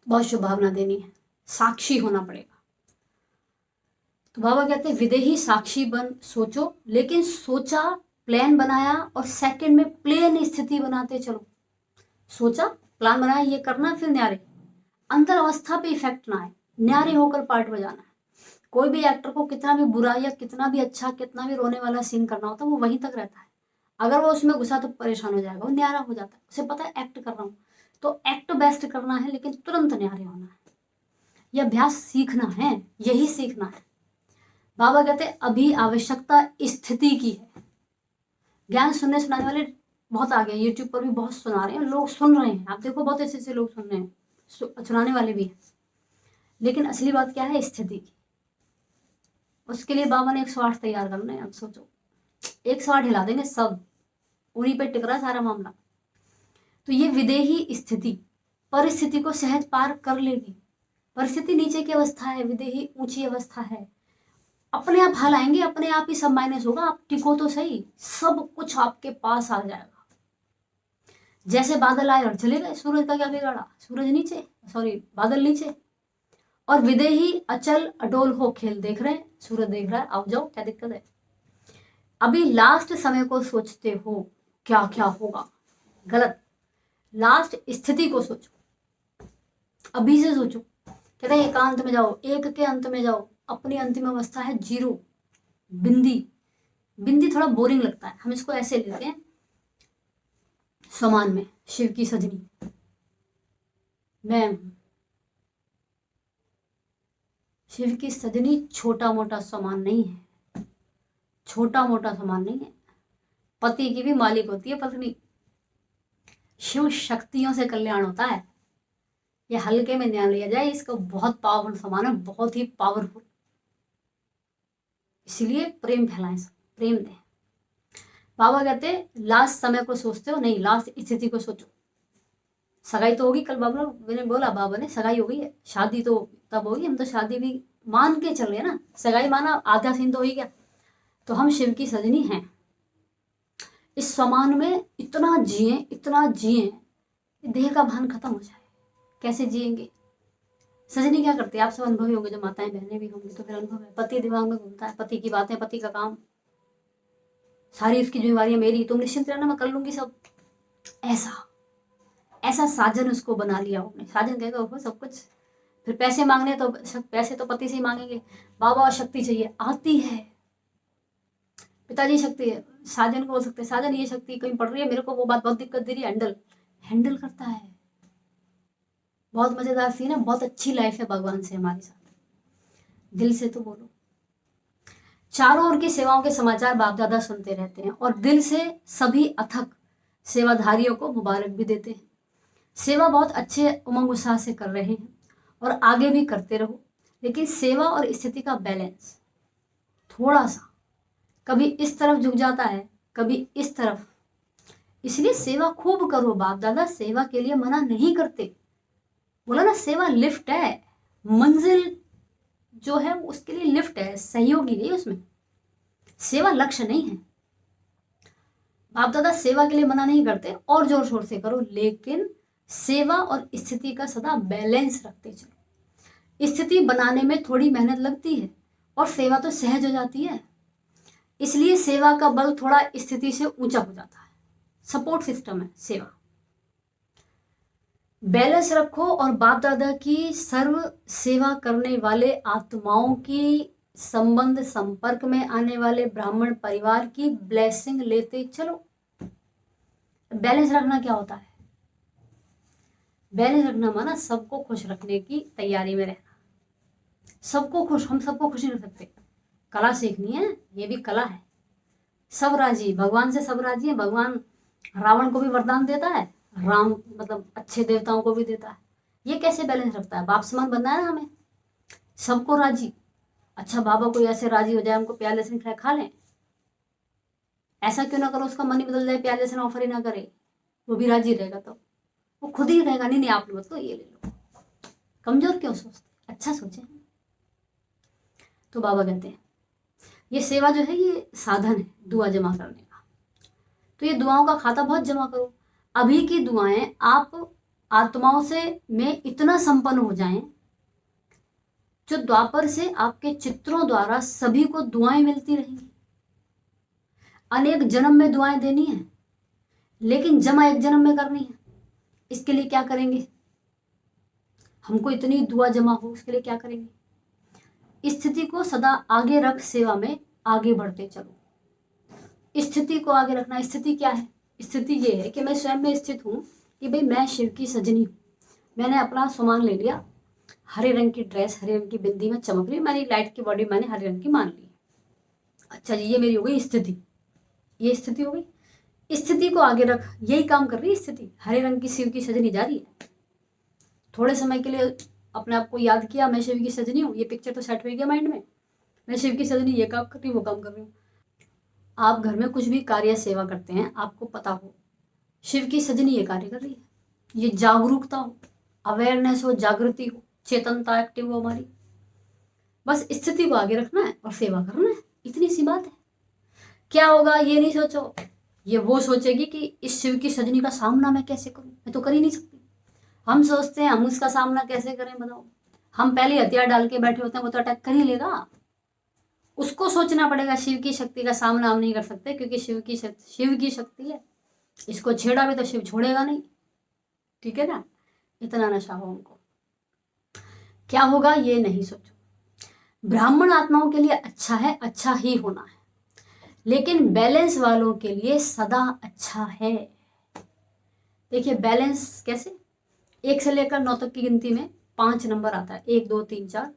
बहुत शुभ भावना देनी है, साक्षी होना पड़ेगा। तो बाबा कहते हैं, विदेही साक्षी बन सोचो, लेकिन सोचा, प्लान बनाया और सेकंड में प्लेन स्थिति बनाते चलो। सोचा, प्लान बनाया, ये करना, फिर न्यारे, अंतर अवस्था पे इफेक्ट ना आए, न्यारे होकर पार्ट बजाना है। कोई भी एक्टर को कितना भी बुरा या कितना भी अच्छा, कितना भी रोने वाला सीन करना होता है, वो वहीं तक रहता है। अगर वो उसमें घुसा तो परेशान हो जाएगा, वो न्यारा हो जाता है। उसे पता है एक्ट कर रहा हूँ, तो एक्ट बेस्ट करना है, लेकिन तुरंत न्यारे होना है। यह अभ्यास सीखना है, यही सीखना है। बाबा कहते हैं, अभी आवश्यकता स्थिति की है। ज्ञान सुनने सुनाने वाले बहुत आ गए, यूट्यूब पर भी बहुत सुना रहे हैं, लोग सुन रहे हैं। आप देखो बहुत ऐसे लोग सुन रहे हैं, सुनाने वाले भी हैं। लेकिन असली बात क्या है? स्थिति की। उसके लिए बाबा ने 108 तैयार करना है। अब सोचो, 108 हिला देंगे सब, उन्हीं पे टिक रहा है सारा मामला। तो ये विदेही स्थिति परिस्थिति को सहज पार कर लेगी। परिस्थिति नीचे की अवस्था है, विदेही ऊंची अवस्था है। अपने आप हल आएंगे, अपने आप ही सब माइनस होगा। आप टिको तो सही, सब कुछ आपके पास आ जाएगा। जैसे बादल आए और चले गए, सूरज का क्या बिगाड़ा? सूरज नीचे, सॉरी बादल नीचे, और विदेही अचल अडोल हो खेल देख रहे हैं, सूरज देख रहा है, आओ जाओ, क्या दिक्कत है? अभी लास्ट समय को सोचते हो क्या क्या होगा, गलत। लास्ट स्थिति को सोचो, अभी से सोचो। कहते हैं एकांत में जाओ, एक के अंत में जाओ। अपनी अंतिम अवस्था है जीरो, बिंदी। बिंदी थोड़ा बोरिंग लगता है, हम इसको ऐसे लेते हैं समान में, शिव की सजनी मैं, शिव की सजनी छोटा मोटा सामान नहीं है, छोटा मोटा सामान नहीं है। पति की भी मालिक होती है पत्नी। शिव शक्तियों से कल्याण होता है, ये हल्के में ध्यान लिया जाए, इसका बहुत पावरफुल सामान है, बहुत ही पावरफुल। इसलिए प्रेम फैलाएं, सब प्रेम दें। बाबा कहते लास्ट समय को सोचते हो, नहीं लास्ट स्थिति को सोचो। सगाई तो होगी, कल बाबा मैंने बोला, बाबा ने सगाई हो गई है, शादी तो तब होगी। हम तो शादी भी मान के चल रहे ना, सगाई माना आधा सीन तो हो ही गया। तो हम शिव की सजनी हैं, इस समान में इतना जिए, इतना जिए, देह का भान खत्म हो जाए। कैसे जिएंगे? सजनी क्या करती है? आप सब अनुभवी होंगे, जो माताएं बहनें भी होंगी तो फिर अनुभव है। पति दिमाग में घूमता है, पति की बातें, पति का काम, सारी उसकी जिम्मेवारियां मेरी, तुम निश्चिंत रहना, मैं कर लूंगी सब। ऐसा ऐसा साजन उसको बना लिया उन्होंने। साजन कहेगा वो सब कुछ। फिर पैसे मांगने तो पैसे तो पति से ही मांगेंगे। बाबा शक्ति चाहिए, आती है। पिताजी शक्ति है, साजन को बोल सकते हैं, साजन ये शक्ति कहीं पड़ रही है, मेरे को वो बात बहुत दिक्कत दे रही है, हैंडल करता है। बहुत मजेदार सीन है, बहुत अच्छी लाइफ है भगवान से हमारे साथ। दिल से तो बोलो। चारों ओर की सेवाओं के समाचार बाप दादा सुनते रहते हैं, और दिल से सभी अथक सेवाधारियों को मुबारक भी देते हैं। सेवा बहुत अच्छे उमंग उत्साह से कर रहे हैं और आगे भी करते रहो, लेकिन सेवा और स्थिति का बैलेंस थोड़ा सा कभी इस तरफ झुक जाता है, कभी इस तरफ। इसलिए सेवा खूब करो, बाप दादा सेवा के लिए मना नहीं करते। बोला ना, सेवा लिफ्ट है, मंजिल जो है उसके लिए लिफ्ट है, सहयोगी नहीं उसमें। सेवा लक्ष्य नहीं है। बाप दादा सेवा के लिए मना नहीं करते, और जोर शोर से करो, लेकिन सेवा और स्थिति का सदा बैलेंस रखते चलो। स्थिति बनाने में थोड़ी मेहनत लगती है और सेवा तो सहज हो जाती है, इसलिए सेवा का बल थोड़ा स्थिति से ऊंचा हो जाता है। सपोर्ट सिस्टम है सेवा। बैलेंस रखो और बाप दादा की सर्व सेवा करने वाले आत्माओं की, संबंध संपर्क में आने वाले ब्राह्मण परिवार की ब्लेसिंग लेते चलो। बैलेंस रखना क्या होता है? बैलेंस रखना माना सबको खुश रखने की तैयारी में रहना। सबको खुश, हम सबको खुश नहीं रख सकते, कला सीखनी है, ये भी कला है। सब राजी, भगवान से सब राजी है। भगवान रावण को भी वरदान देता है, राम मतलब अच्छे देवताओं को भी देता है। ये कैसे बैलेंस रखता है? बाप समान बनना है ना हमें, सबको राजी। अच्छा बाबा कोई ऐसे राजी हो जाए, हमको प्यार लहसुन खा लें, ऐसा क्यों ना करो, उसका मन ही बदल जाए, प्यार लहसुन ऑफर ही ना करे, वो भी राजी रहेगा। तो वो खुद ही रहेगा, नहीं नहीं आप लो तो ये ले लो। कमजोर क्यों सोचते, अच्छा सोचे। तो बाबा कहते हैं ये सेवा जो है ये साधन है दुआ जमा करने का। तो ये दुआओं का खाता बहुत जमा करो। अभी की दुआएं आप आत्माओं से में इतना संपन्न हो जाएं, जो द्वापर से आपके चित्रों द्वारा सभी को दुआएं मिलती रहेंगी। अनेक जन्म में दुआएं देनी है, लेकिन जमा एक जन्म में करनी है। इसके लिए क्या करेंगे? हमको इतनी दुआ जमा हो, उसके लिए क्या करेंगे? स्थिति को सदा आगे रख, सेवा में आगे बढ़ते चलो। स्थिति को आगे रखना। स्थिति क्या है? स्थिति ये है कि मैं स्वयं में स्थित हूँ कि भाई मैं शिव की सजनी हूँ। मैंने अपना सामान ले लिया, हरे रंग की ड्रेस, हरे रंग की बिंदी में चमक रही, मैंने लाइट की बॉडी मैंने हरे रंग की मान ली। अच्छा जी, ये मेरी हो गई स्थिति, ये स्थिति हो गई। स्थिति को आगे रख, यही काम कर रही है स्थिति। हरे रंग की शिव की सजनी जा रही है, थोड़े समय के लिए अपने आप को याद किया मैं शिव की सजनी हूँ, ये पिक्चर तो सेट हो गया माइंड में, मैं शिव की सजनी ये काम कर रही हूँ, वो काम कर रही हूँ। आप घर में कुछ भी कार्य सेवा करते हैं, आपको पता हो शिव की सजनी ये कार्य कर रही है, ये जागरूकता हो, अवेयरनेस हो, जागृति हो, चेतनता एक्टिव हो हमारी। बस स्थिति को आगे रखना है और सेवा करना है, इतनी सी बात है। क्या होगा ये नहीं सोचो, ये वो सोचेगी कि इस शिव की सजनी का सामना मैं कैसे करूं, मैं तो कर ही नहीं सकती। हम सोचते हैं हम उसका सामना कैसे करें, बताओ। हम पहले हथियार डाल के बैठे होते हैं, वो तो अटैक कर ही लेगा। उसको सोचना पड़ेगा शिव की शक्ति का सामना हम नहीं कर सकते, क्योंकि शिव की शक्ति है, इसको छेड़ा भी तो शिव छोड़ेगा नहीं। ठीक है ना? इतना नशा हो उनको। क्या होगा ये नहीं सोचो। ब्राह्मण आत्माओं के लिए अच्छा है, अच्छा ही होना है, लेकिन बैलेंस वालों के लिए सदा अच्छा है। देखिए बैलेंस कैसे, 1 से लेकर 9 तक की गिनती में 5 नंबर आता है, 1 2 3 4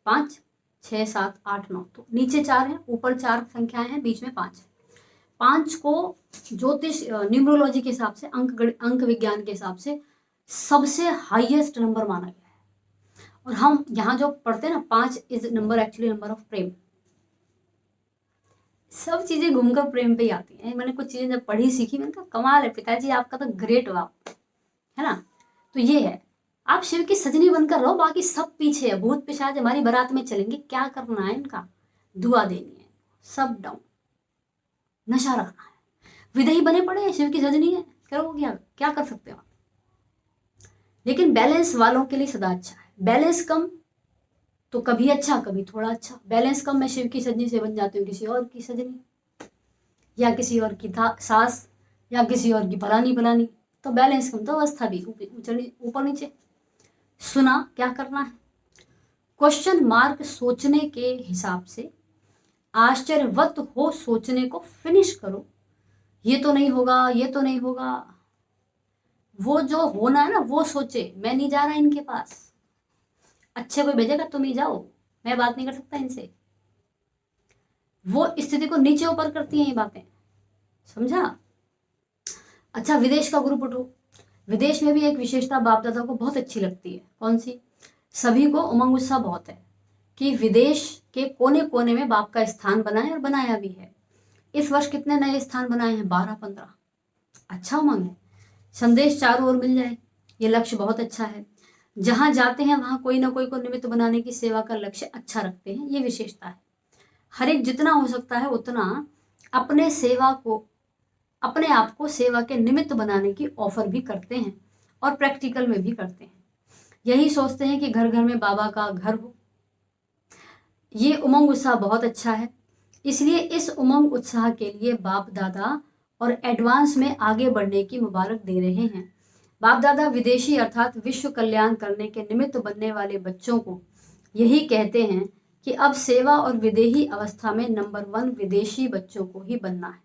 5 6 7 8 9। तो नीचे 4 है, ऊपर 4 संख्याएं हैं, बीच में 5 है। 5 को ज्योतिष न्यूमरोलॉजी के हिसाब से, अंक विज्ञान के हिसाब से सबसे हाईएस्ट नंबर माना गया है। और हम यहाँ जो पढ़ते हैं ना, 5 is number actually number of प्रेम। सब चीजें घूमकर प्रेम पे ही आती हैं। मैंने कुछ चीजें जब पढ़ी सीखी, मैंने कहा कमाल है पिताजी आपका तो, ग्रेट हो आप, है ना? तो ये है, आप शिव की सजनी बनकर रहो, बाकी सब पीछे है। भूत पिशाच हमारी बारात में चलेंगे, क्या करना है इनका? दुआ देनी है, सब डाउन। नशा रखना है, विदेही बने पड़े हैं, शिव की सजनी है, करो क्या कर सकते हो आप? लेकिन बैलेंस वालों के लिए सदा अच्छा है। बैलेंस कम तो कभी अच्छा कभी थोड़ा अच्छा। बैलेंस कम, मैं शिव की सजनी से बन जाती हूँ किसी और की सजनी, या किसी और की सास, या किसी और की फलानी, तो बैलेंस कम, तो अवस्था भी ऊपर नीचे। सुना क्या करना है? क्वेश्चन मार्क सोचने के हिसाब से आश्चर्यवत हो सोचने को फिनिश करो। ये तो नहीं होगा, ये तो नहीं होगा, वो जो होना है ना वो सोचे। मैं नहीं जा रहा इनके पास, अच्छे कोई भेजेगा तुम ही जाओ, मैं बात नहीं कर सकता इनसे। वो स्थिति को नीचे ऊपर करती हैं ये बातें, समझा? अच्छा, विदेश का ग्रुप उठो। विदेश में भी एक विशेषता बाप दादा को बहुत अच्छी लगती है। कौन सी? सभी को उमंग उत्साह बहुत है कि विदेश के कोने कोने में बाप का स्थान बना है और बनाया भी है। इस वर्ष कितने नए स्थान बनाए हैं? 12-15। अच्छा उमंग है। संदेश चारों ओर मिल जाए, ये लक्ष्य बहुत अच्छा है। जहां जाते हैं वहां कोई ना कोई को निमित्त बनाने की सेवा का लक्ष्य अच्छा रखते हैं, ये विशेषता है। हर एक जितना हो सकता है उतना अपने आप को सेवा के निमित्त बनाने की ऑफर भी करते हैं और प्रैक्टिकल में भी करते हैं। यही सोचते हैं कि घर घर में बाबा का घर हो। ये उमंग उत्साह बहुत अच्छा है। इसलिए इस उमंग उत्साह के लिए बाप दादा और एडवांस में आगे बढ़ने की मुबारक दे रहे हैं। बाप दादा विदेशी अर्थात विश्व कल्याण करने के निमित्त बनने वाले बच्चों को यही कहते हैं कि अब सेवा और विदेही अवस्था में नंबर 1 विदेशी बच्चों को ही बनना है।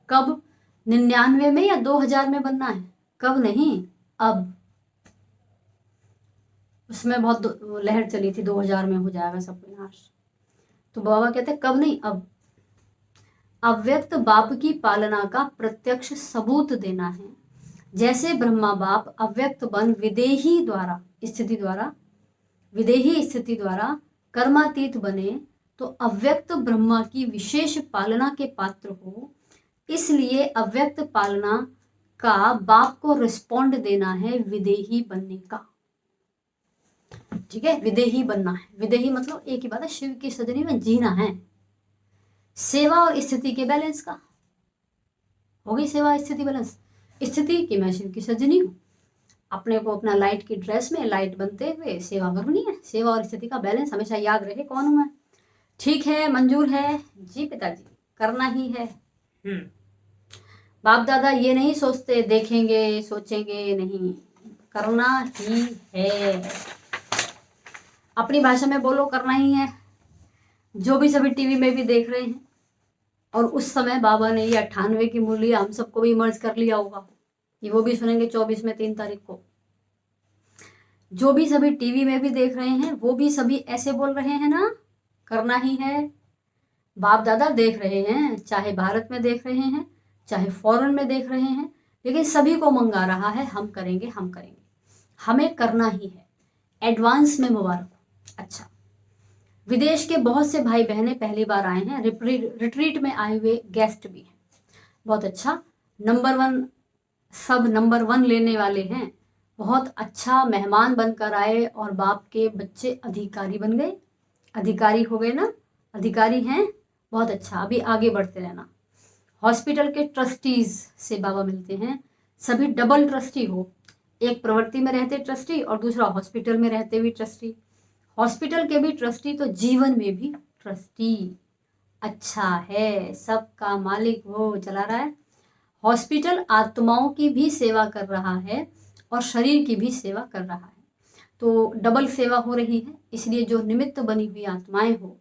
कब? 99 में या 2000 में बनना है? कब नहीं, अब। उसमें बहुत लहर चली थी, 2000 में हो जाएगा सब विनाश। तो बाबा कहते हैं कब नहीं, अब। अव्यक्त बाप की पालना का प्रत्यक्ष सबूत देना है। जैसे ब्रह्मा बाप अव्यक्त बन विदेही स्थिति द्वारा कर्मातीत बने, तो अव्यक्त ब्रह्मा की विशेष पालना के पात्र हो। इसलिए अव्यक्त पालना का बाप को रिस्पॉन्ड देना है विदेही बनने का। ठीक है, विदेही बनना है। विदेही मतलब एक ही बात है, शिव की सजनी में जीना है। सेवा और स्थिति के बैलेंस का हो गई। सेवा स्थिति बैलेंस। स्थिति कि मैं शिव की सजनी हूँ, अपने को अपना लाइट की ड्रेस में लाइट बनते हुए सेवा करनी है। सेवा और स्थिति का बैलेंस हमेशा याद रहे, कौन हूं मैं। ठीक है, मंजूर है जी पिताजी, करना ही है। बाप दादा ये नहीं सोचते देखेंगे सोचेंगे, नहीं, करना ही है। अपनी भाषा में बोलो, करना ही है। जो भी सभी टीवी में भी देख रहे हैं, और उस समय बाबा ने ये 98 की मूल्य हम सबको भी मर्ज कर लिया होगा, ये वो भी सुनेंगे 24 में 3 तारीख को। जो भी सभी टीवी में भी देख रहे हैं वो भी सभी ऐसे बोल रहे हैं ना, करना ही है। बाप दादा देख रहे हैं, चाहे भारत में देख रहे हैं चाहे फॉरेन में देख रहे हैं, लेकिन सभी को मंगा रहा है, हम करेंगे हम करेंगे, हमें करना ही है। एडवांस में मुबारक हो। अच्छा, विदेश के बहुत से भाई बहनें पहली बार आए हैं, रिट्रीट में आए हुए गेस्ट भी हैं। बहुत अच्छा, नंबर 1 लेने वाले हैं। बहुत अच्छा, मेहमान बनकर आए और बाप के बच्चे अधिकारी बन गए। अधिकारी हो गए ना, अधिकारी हैं, बहुत अच्छा। अभी आगे बढ़ते रहना। हॉस्पिटल के ट्रस्टीज से बाबा मिलते हैं। सभी डबल ट्रस्टी हो, एक प्रवृत्ति में रहते ट्रस्टी और दूसरा हॉस्पिटल में रहते हुए ट्रस्टी। हॉस्पिटल के भी ट्रस्टी तो जीवन में भी ट्रस्टी। अच्छा है, सबका मालिक वो चला रहा है। हॉस्पिटल आत्माओं की भी सेवा कर रहा है और शरीर की भी सेवा कर रहा है, तो डबल सेवा हो रही है। इसलिए जो निमित्त बनी हुई आत्माएं हो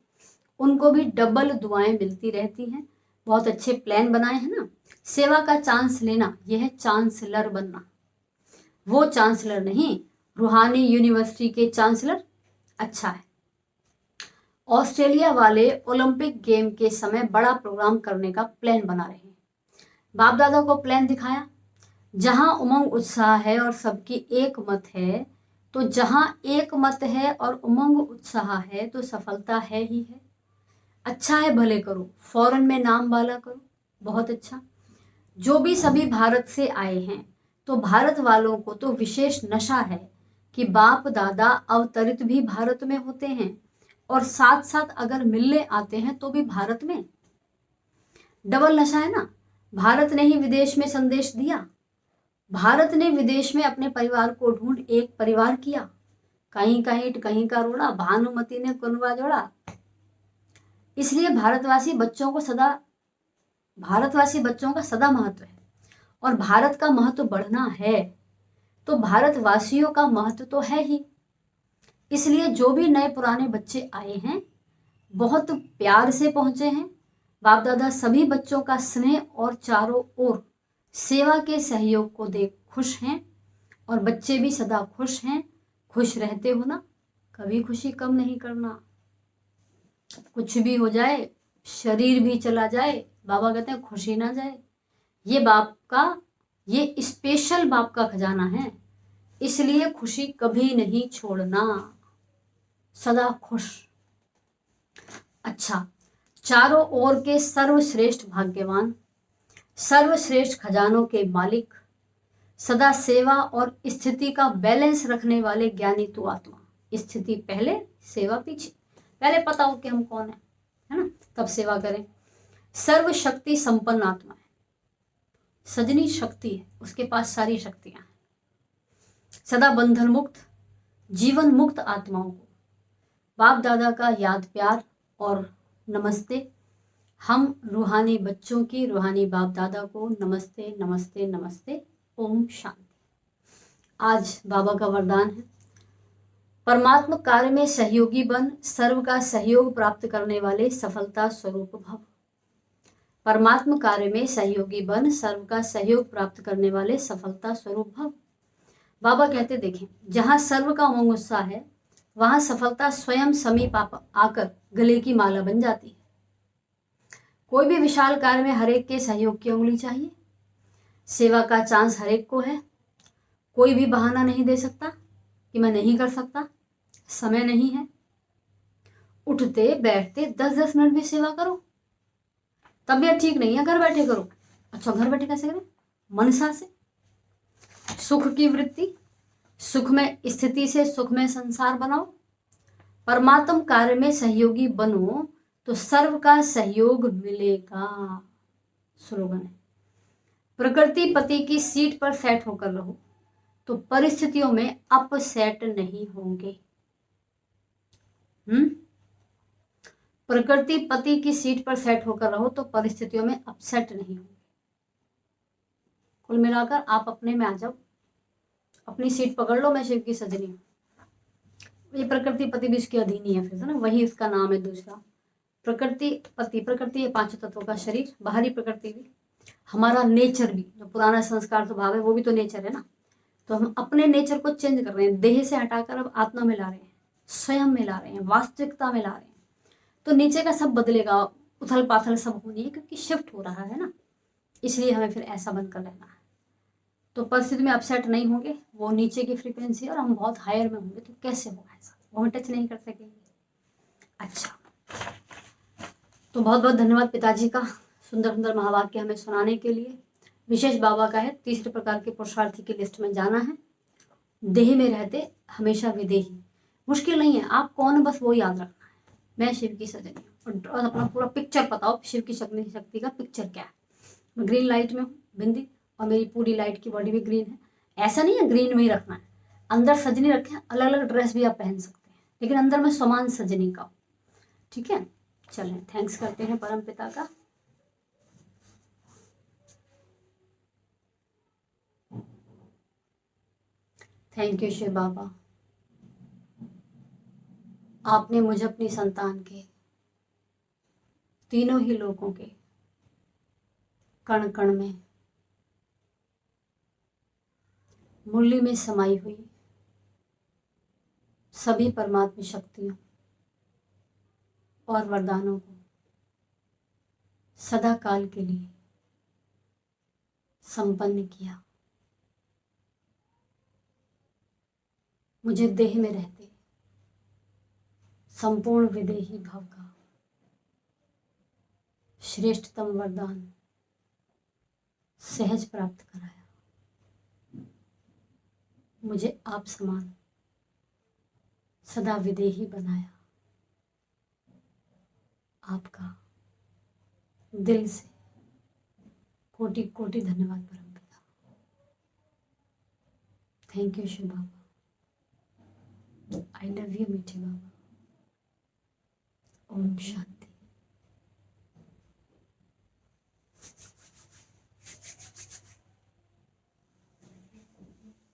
उनको भी डबल दुआएं मिलती रहती हैं। बहुत अच्छे प्लान बनाए हैं ना। सेवा का चांस लेना, यह है चांसलर बनना। वो चांसलर नहीं, रूहानी यूनिवर्सिटी के चांसलर। अच्छा है। ऑस्ट्रेलिया वाले ओलंपिक गेम के समय बड़ा प्रोग्राम करने का प्लान बना रहे हैं। बाप दादा को प्लान दिखाया। जहां उमंग उत्साह है और सबकी एक मत है, तो जहां एक मत है और उमंग उत्साह है तो सफलता है ही है। अच्छा है, भले करो, फॉरेन में नाम वाला करो, बहुत अच्छा। जो भी सभी भारत से आए हैं, तो भारत वालों को तो विशेष नशा है कि बाप दादा अवतरित भी भारत में होते हैं और साथ साथ अगर मिलने आते हैं तो भी भारत में। डबल नशा है ना। भारत ने ही विदेश में संदेश दिया, भारत ने विदेश में अपने परिवार को ढूंढ एक परिवार किया। कहीं का ईंट कहीं का रोड़ा, भानुमति ने कुनवा जोड़ा। इसलिए भारतवासी बच्चों का सदा महत्व है और भारत का महत्व बढ़ना है, तो भारतवासियों का महत्व तो है ही। इसलिए जो भी नए पुराने बच्चे आए हैं बहुत प्यार से पहुंचे हैं। बाप दादा सभी बच्चों का स्नेह और चारों ओर सेवा के सहयोग को देख खुश हैं और बच्चे भी सदा खुश हैं। खुश रहते हो ना, कभी खुशी कम नहीं करना। कुछ भी हो जाए, शरीर भी चला जाए, बाबा कहते हैं खुशी ना जाए। ये बाप का, ये स्पेशल बाप का खजाना है, इसलिए खुशी कभी नहीं छोड़ना, सदा खुश। अच्छा, चारों ओर के सर्वश्रेष्ठ भाग्यवान, सर्वश्रेष्ठ खजानों के मालिक, सदा सेवा और स्थिति का बैलेंस रखने वाले ज्ञानी तू आत्मा। स्थिति पहले, सेवा पीछे। पहले पता हो कि हम कौन है ना, तब सेवा करें। सर्वशक्ति संपन्न आत्मा है, सजनी शक्ति है, उसके पास सारी शक्तियां हैं। सदा बंधन मुक्त, जीवन मुक्त आत्माओं को बाप दादा का याद प्यार और नमस्ते। हम रूहानी बच्चों की रूहानी बाप दादा को नमस्ते नमस्ते नमस्ते। ओम शांति। आज बाबा का वरदान है, परमात्मा कार्य में सहयोगी बन सर्व का सहयोग प्राप्त करने वाले सफलता स्वरूप भव। परमात्मा कार्य में सहयोगी बन सर्व का सहयोग प्राप्त करने वाले सफलता स्वरूप भव। बाबा कहते देखें, जहां सर्व का उमंग उत्साह है वहां सफलता स्वयं समीप आकर गले की माला बन जाती है। कोई भी विशाल कार्य में हरेक के सहयोग की उंगली चाहिए। सेवा का चांस हरेक को है। कोई भी बहाना नहीं दे सकता कि मैं नहीं कर सकता, समय नहीं है। उठते बैठते 10-10 मिनट भी सेवा करो। तबीयत ठीक नहीं है, घर बैठे करो। अच्छा, घर बैठे कैसे करें? मनसा से। सुख की वृत्ति, सुख में स्थिति से सुख में संसार बनाओ। परमात्म कार्य में सहयोगी बनो तो सर्व का सहयोग मिलेगा। स्लोगन है, प्रकृति पति की सीट पर सेट होकर रहो तो परिस्थितियों में अपसेट नहीं होंगे। प्रकृति पति की सीट पर सेट होकर रहो तो परिस्थितियों में अपसेट नहीं होंगे। कुल मिलाकर आप अपने में आ जाओ, अपनी सीट पकड़ लो। मैं शिव की सजनी हूँ। ये प्रकृति पति भी इसके अधीन ही है फिर, ना, वही इसका नाम है दूसरा। प्रकृति पति, प्रकृति है पांचों तत्वों का शरीर, बाहरी प्रकृति भी, हमारा नेचर भी, जो पुराना संस्कार स्वभाव है वो भी तो नेचर है ना। तो हम अपने नेचर को चेंज कर रहे हैं, देह से हटाकर अब आत्मा में ला रहे हैं, स्वयं में ला रहे हैं, वास्तविकता में ला रहे हैं। तो नीचे का सब बदलेगा, उथल पाथल सब होनी है, क्योंकि शिफ्ट हो रहा है ना। इसलिए हमें फिर ऐसा बंद कर लेना है। तो परिस्थिति में अपसेट नहीं होंगे, वो नीचे की फ्रीक्वेंसी और हम बहुत हायर में होंगे। तो कैसे होगा ऐसा? वो हम टच नहीं कर सकेंगे। अच्छा, तो बहुत बहुत धन्यवाद पिताजी का सुंदर सुंदर महावाक्य हमें सुनाने के लिए। विशेष बाबा का है, तीसरे प्रकार के पुरुषार्थी की लिस्ट में जाना है। देह में रहते हमेशा विदेही। मुश्किल नहीं है, आप कौन, बस वो याद रखना है, मैं शिव की सजनी हूँ। और अपना पूरा पिक्चर बताओ, शिव की शक्ति का पिक्चर क्या है। मैं ग्रीन लाइट में हूँ, बिंदी, और मेरी पूरी लाइट की बॉडी भी ग्रीन है। ऐसा नहीं है ग्रीन में ही रखना है, अंदर सजनी रखें। अलग अलग ड्रेस भी आप पहन सकते हैं, लेकिन अंदर में समान सजनी का। ठीक है, चलें, थैंक्स करते हैं परम पिता का। थैंक यू शिव बाबा, आपने मुझे अपनी संतान के, तीनों ही लोगों के कण कण में, मुरली में समाई हुई सभी परमात्मा शक्तियों और वरदानों को सदा काल के लिए संपन्न किया। मुझे देह में रहते संपूर्ण विदेही भाव का श्रेष्ठतम वरदान सहज प्राप्त कराया। मुझे आप समान सदा विदेही बनाया। आपका दिल से कोटि कोटि धन्यवाद परम पिता। Thank you Shiv Baba. I love you मीठे बाबा। ओम शांति।